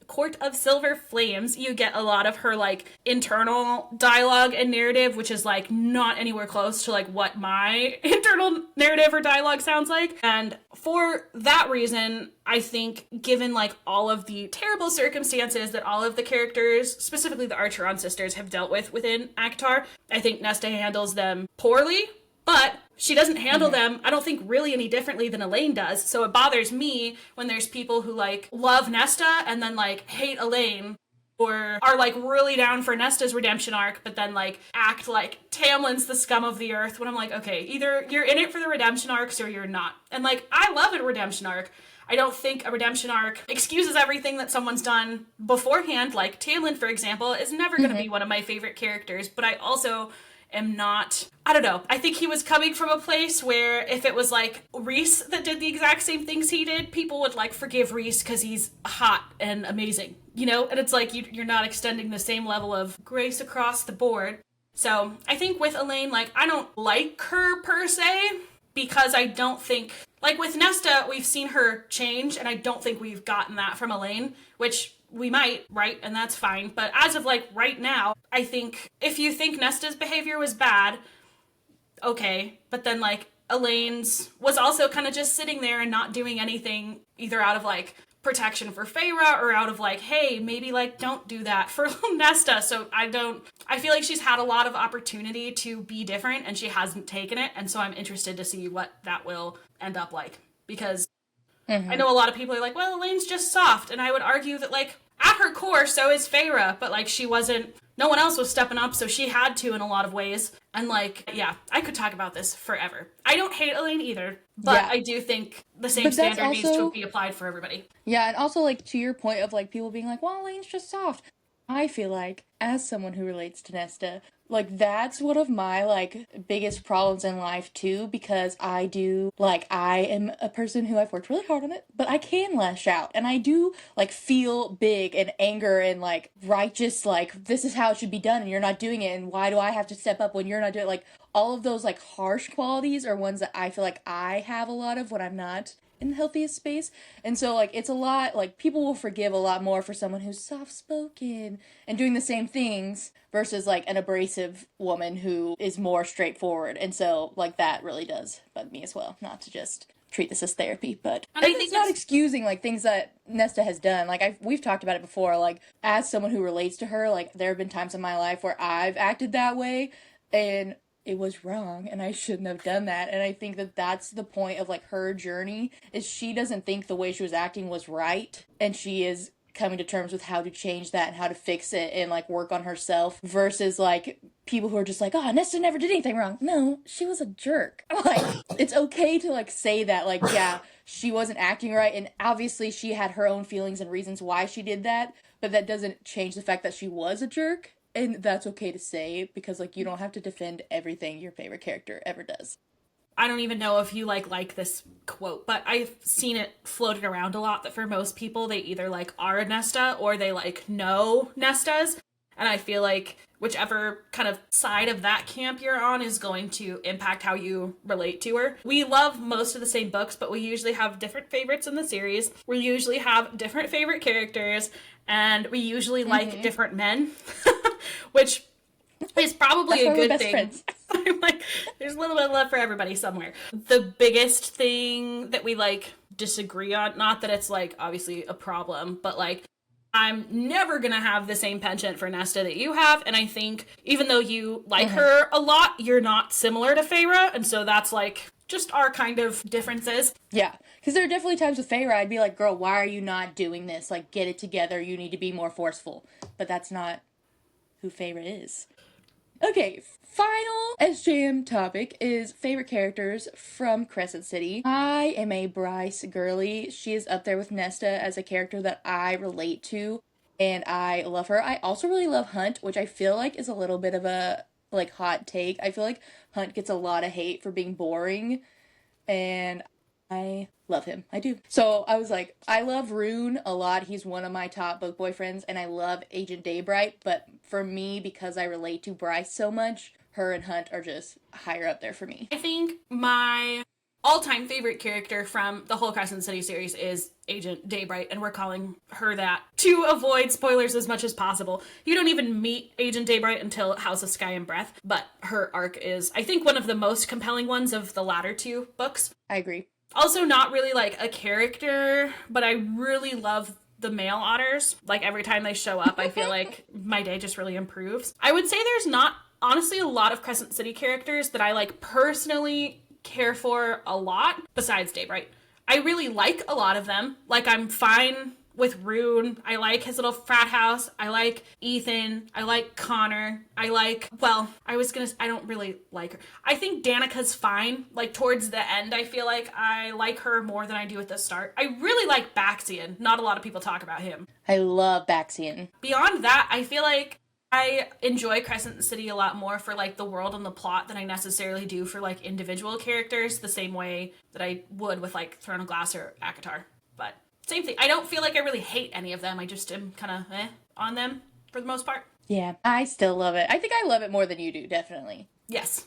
Court of Silver Flames, you get a lot of her, like, internal dialogue and narrative, which is, like, not anywhere close to, like, what my internal narrative or dialogue sounds like. And for that reason, I think, given, like, all of the terrible circumstances that all of the characters, specifically the Archeron sisters, have dealt with within ACOTAR, I think Nesta handles them poorly. But she doesn't handle them, I don't think, really any differently than Elaine does. So it bothers me when there's people who, like, love Nesta and then, like, hate Elaine, or are, like, really down for Nesta's redemption arc, but then, like, act like Tamlin's the scum of the earth, when I'm like, okay, either you're in it for the redemption arcs or you're not. And, like, I love a redemption arc. I don't think a redemption arc excuses everything that someone's done beforehand. Like, Tamlin, for example, is never going to be one of my favorite characters, but I also... am not, I don't know, I think he was coming from a place where if it was like Reese that did the exact same things he did, people would like forgive Reese because he's hot and amazing, you know? And it's like you're not extending the same level of grace across the board. So I think with Elaine, like, I don't like her per se, because I don't think, like with Nesta, we've seen her change, and I don't think we've gotten that from Elaine, which we might, right? And that's fine. But as of like right now, I think if you think Nesta's behavior was bad, okay. But then like Elaine's was also kind of just sitting there and not doing anything, either out of like protection for Feyre or out of like, hey, maybe like don't do that for Nesta. So I feel like she's had a lot of opportunity to be different and she hasn't taken it. And so I'm interested to see what that will end up like, because I know a lot of people are like, well, Elaine's just soft. And I would argue that like at her core, so is Feyre, but like no one else was stepping up, so she had to in a lot of ways. And like, yeah, I could talk about this forever. I don't hate Elaine either, but I do think the same standard needs to be applied for everybody. Yeah, and also like to your point of like people being like, well, Elaine's just soft. I feel like, as someone who relates to Nesta, like, that's one of my, like, biggest problems in life, too, because I am a person who I've worked really hard on it, but I can lash out, and I do, like, feel big and anger and, like, righteous, like, this is how it should be done, and you're not doing it, and why do I have to step up when you're not doing it? Like, all of those, like, harsh qualities are ones that I feel like I have a lot of when I'm not in the healthiest space. And so like it's a lot, like people will forgive a lot more for someone who's soft-spoken and doing the same things versus like an abrasive woman who is more straightforward. And so like that really does bug me as well, not to just treat this as therapy, but I think it's not excusing like things that Nesta has done. Like we've talked about it before, like as someone who relates to her, like there have been times in my life where I've acted that way and it was wrong and I shouldn't have done that. And I think that that's the point of like her journey, is she doesn't think the way she was acting was right, and she is coming to terms with how to change that and how to fix it and like work on herself, versus like people who are just like, oh, Nesta never did anything wrong. No, she was a jerk. Like it's okay to like say that, like, yeah, she wasn't acting right and obviously she had her own feelings and reasons why she did that, but that doesn't change the fact that she was a jerk. And that's okay to say, because, like, you don't have to defend everything your favorite character ever does. I don't even know if you, like this quote, but I've seen it floated around a lot that for most people, they either, like, are a Nesta or they, like, know Nestas. And I feel like whichever kind of side of that camp you're on is going to impact how you relate to her. We love most of the same books, but we usually have different favorites in the series. We usually have different favorite characters, and we usually like different men, which is probably a good thing. I'm like, there's a little bit of love for everybody somewhere. The biggest thing that we like disagree on, not that it's like obviously a problem, but like I'm never gonna have the same penchant for Nesta that you have, and I think even though you like her a lot, you're not similar to Feyre, and so that's like just our kind of differences. Yeah, because there are definitely times with Feyre I'd be like, girl, why are you not doing this? Like, get it together, you need to be more forceful. But that's not who Feyre is. Okay, final SJM topic is favorite characters from Crescent City. I am a Bryce girly. She is up there with Nesta as a character that I relate to, and I love her. I also really love Hunt, which I feel like is a little bit of a, like, hot take. I feel like Hunt gets a lot of hate for being boring, and I love him. I do. So I was like, I love Rune a lot. He's one of my top book boyfriends, and I love Agent Daybright, but for me, because I relate to Bryce so much, her and Hunt are just higher up there for me. I think my all-time favorite character from the whole Crescent City series is Agent Daybright, and we're calling her that to avoid spoilers as much as possible. You don't even meet Agent Daybright until House of Sky and Breath, but her arc is, I think, one of the most compelling ones of the latter two books. I agree. Also not really like a character, but I really love the male otters. Like every time they show up, I feel like my day just really improves. I would say there's not, honestly, a lot of Crescent City characters that I like personally care for a lot besides Daybright. I really like a lot of them. Like I'm fine with Rune. I like his little frat house. I like Ethan. I like Connor. I don't really like her. I think Danica's fine. Like towards the end, I feel like I like her more than I do at the start. I really like Baxian. Not a lot of people talk about him. I love Baxian. Beyond that, I feel like I enjoy Crescent City a lot more for like the world and the plot than I necessarily do for like individual characters, the same way that I would with like Throne of Glass or ACOTAR. But same thing. I don't feel like I really hate any of them. I just am kind of on them for the most part. Yeah, I still love it. I think I love it more than you do, definitely. Yes.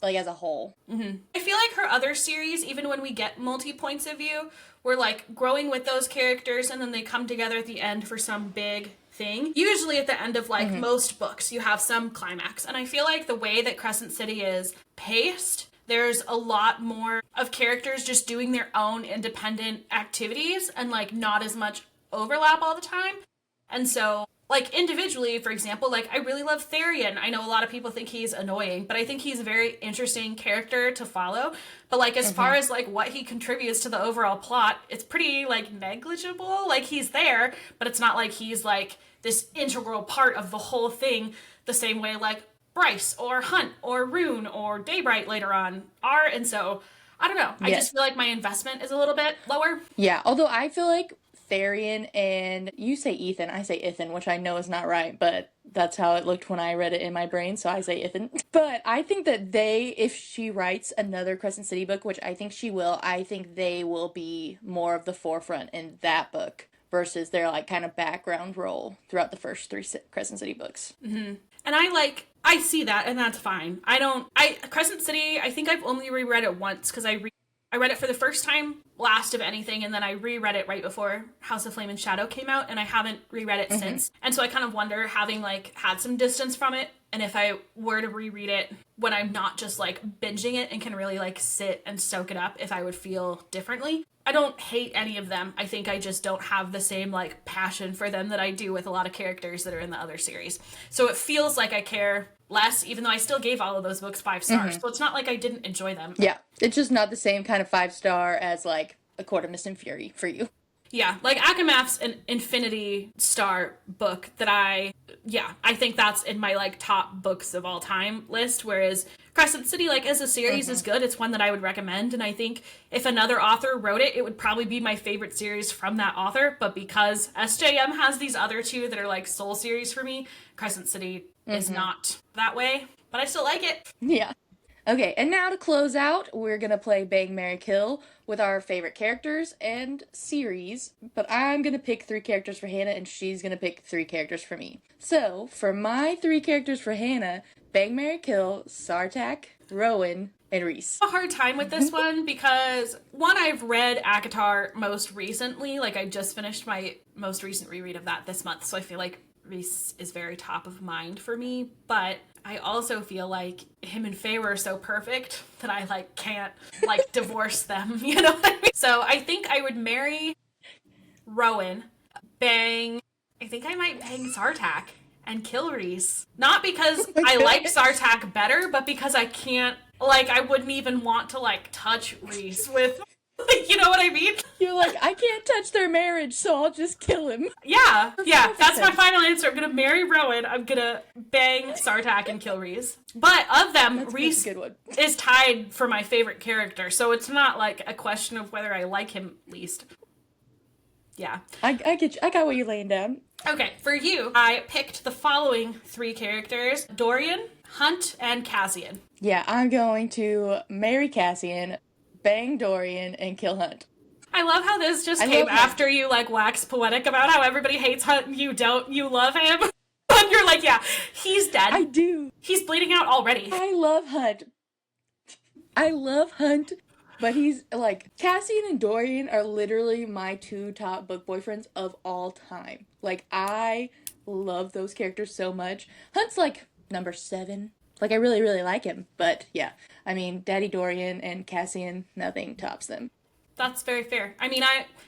like as a whole. Mm-hmm. I feel like her other series, even when we get multi-points of view, we're like growing with those characters and then they come together at the end for some big thing. Usually at the end of like most books, you have some climax. And I feel like the way that Crescent City is paced, there's a lot more of characters just doing their own independent activities and like not as much overlap all the time. And so like individually, for example, like I really love Therian. I know a lot of people think he's annoying, but I think he's a very interesting character to follow. But like as far as like what he contributes to the overall plot, it's pretty like negligible. Like he's there, but it's not like he's like this integral part of the whole thing the same way like Bryce or Hunt or Rune or Daybright later on are. And so I don't know. I just feel like my investment is a little bit lower. Yeah, although I feel like Therian and you say Ethan, I say Ithan, which I know is not right, but that's how it looked when I read it in my brain, so I say Ithan. But I think that if she writes another Crescent City book, which I think she will, I think they will be more of the forefront in that book versus their like kind of background role throughout the first 3 Crescent City books. Mm-hmm. And I see that, and that's fine. Crescent City, I think I've only reread it once because I read it for the first time last of anything, and then I reread it right before House of Flame and Shadow came out, and I haven't reread it since. And so I kind of wonder, having like had some distance from it, and if I were to reread it when I'm not just like binging it and can really like sit and soak it up, if I would feel differently. I don't hate any of them. I think I just don't have the same like passion for them that I do with a lot of characters that are in the other series. So it feels like I care less, even though I still gave all of those books 5 stars. So it's not like I didn't enjoy them. Yeah, it's just not the same kind of 5-star as like A Court of Mist and Fury for you. Yeah, like Akamath's an Infinity Star book that I think that's in my like top books of all time list, whereas Crescent City, like as a series, is good. It's one that I would recommend, and I think if another author wrote it, it would probably be my favorite series from that author, but because SJM has these other 2 that are like soul series for me, Crescent City is not that way, but I still like it. Yeah. Okay, and now to close out, we're gonna play Bang, Marry, Kill with our favorite characters and series, but I'm gonna pick 3 characters for Hannah, and she's gonna pick 3 characters for me. So, for my 3 characters for Hannah, Bang, Marry, Kill, Sartak, Rowan, and Rhys. A hard time with this one because, one, I've read ACOTAR most recently, like I just finished my most recent reread of that this month, so I feel like Rhys is very top of mind for me, but I also feel like him and Faye were so perfect that I like can't like divorce them, you know what I mean? So I think I would marry Rowan, I think I might bang Sartak and kill Rhys. Not because I like Sartak better, but because I can't, like I wouldn't even want to like touch Rhys with, you know what I mean? You're like, I can't touch their marriage, so I'll just kill him. Yeah, that's my final answer. I'm gonna marry Rowan, I'm gonna bang Sartak and kill Rhys. But of them, Rhys is tied for my favorite character, so it's not like a question of whether I like him least. Yeah. I get you. I got what you're laying down. Okay, for you, I picked the following 3 characters: Dorian, Hunt, and Cassian. Yeah, I'm going to marry Cassian, bang Dorian, and kill Hunt. I love how this just came after you like wax poetic about how everybody hates Hunt and you love him. And you're like, yeah, he's dead. I do. He's bleeding out already. I love Hunt. But he's like, Cassian and Dorian are literally my 2 top book boyfriends of all time. Like, I love those characters so much. Hunt's like number 7. Like, I really, really like him. But yeah, I mean, Daddy Dorian and Cassian, nothing tops them. That's very fair. I mean,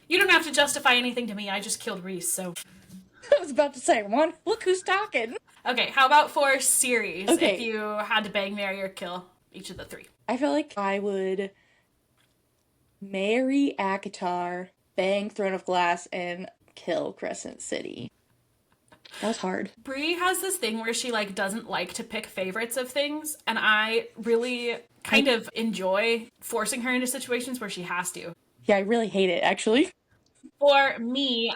you don't have to justify anything to me. I just killed Rhys, so. I was about to say, one, look who's talking. Okay, how about for series? Okay. If you had to bang, marry, or kill each of the 3. I feel like I would marry ACOTAR, bang Throne of Glass, and kill Crescent City. That was hard. Brie has this thing where she like doesn't like to pick favorites of things, and I really kind of enjoy forcing her into situations where she has to. Yeah, I really hate it, actually. For me,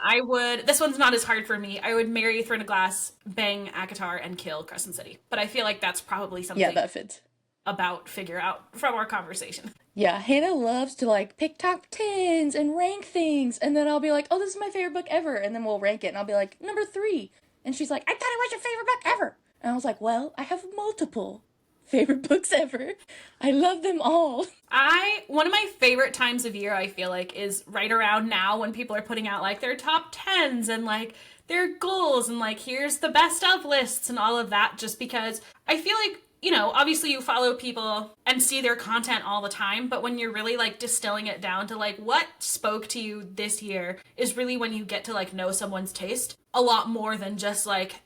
this one's not as hard for me. I would marry Throne of Glass, bang ACOTAR, and kill Crescent City. But I feel like that's probably something that fits. Figure out from our conversation. Yeah, Hannah loves to like pick top 10s and rank things, and then I'll be like, oh, this is my favorite book ever, and then we'll rank it, and I'll be like, number 3. And she's like, I thought it was your favorite book ever. And I was like, well, I have multiple favorite books ever. I love them all. One of my favorite times of year, I feel like, is right around now when people are putting out like their top 10s and like their goals and like here's the best of lists and all of that, just because I feel like, you know, obviously you follow people and see their content all the time, but when you're really like distilling it down to like what spoke to you this year is really when you get to like know someone's taste a lot more than just like,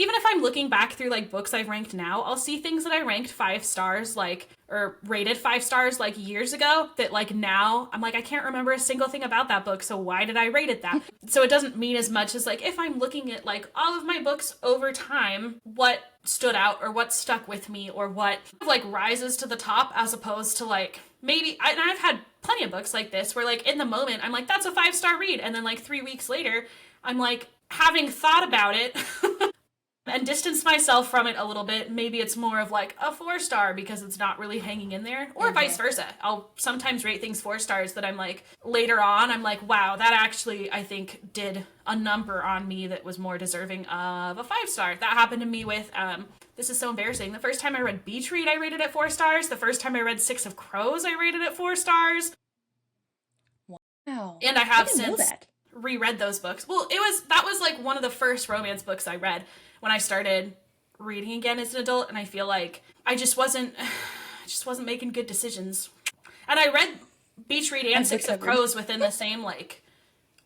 even if I'm looking back through like books I've ranked now, I'll see things that I ranked 5 stars like, or rated 5 stars like years ago that like now I'm like, I can't remember a single thing about that book, so why did I rate it that? So it doesn't mean as much as like if I'm looking at like all of my books over time, what stood out or what stuck with me or what like rises to the top, as opposed to like maybe, and I've had plenty of books like this where like in the moment I'm like, that's a 5-star read, and then like 3 weeks later I'm like, having thought about it and distanced myself from it a little bit, maybe it's more of like a 4-star because it's not really hanging in there, or vice versa. I'll sometimes rate things 4 stars that I'm like, later on, I'm like, wow, that actually, I think, did a number on me that was more deserving of a 5-star. That happened to me with, this is so embarrassing. The first time I read Beach Read, I rated it 4 stars. The first time I read 6 of Crows, I rated it 4 stars. Wow. And I have didn't know since that. reread those books. Well, that was like one of the first romance books I read when I started reading again as an adult, and I feel like I just wasn't making good decisions. And I read Beach Read and 6 of Crows within the same like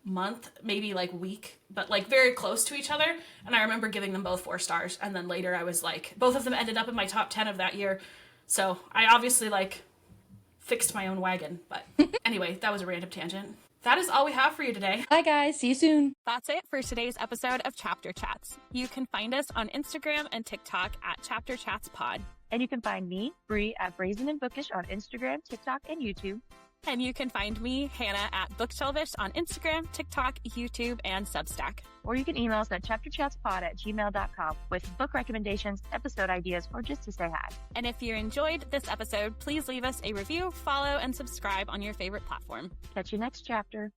month, maybe like week, but like very close to each other. And I remember giving them both 4 stars, and then later I was like, both of them ended up in my top 10 of that year. So I obviously like fixed my own wagon. But anyway, that was a random tangent. That is all we have for you today. Bye guys, see you soon. That's it for today's episode of Chapter Chats. You can find us on Instagram and TikTok at Chapter Chats Pod. And you can find me, Bree, at Brazen and Bookish on Instagram, TikTok, and YouTube. And you can find me, Hannah, at Bookshelvish on Instagram, TikTok, YouTube, and Substack. Or you can email us at chapterchatspod@gmail.com with book recommendations, episode ideas, or just to say hi. And if you enjoyed this episode, please leave us a review, follow, and subscribe on your favorite platform. Catch you next chapter.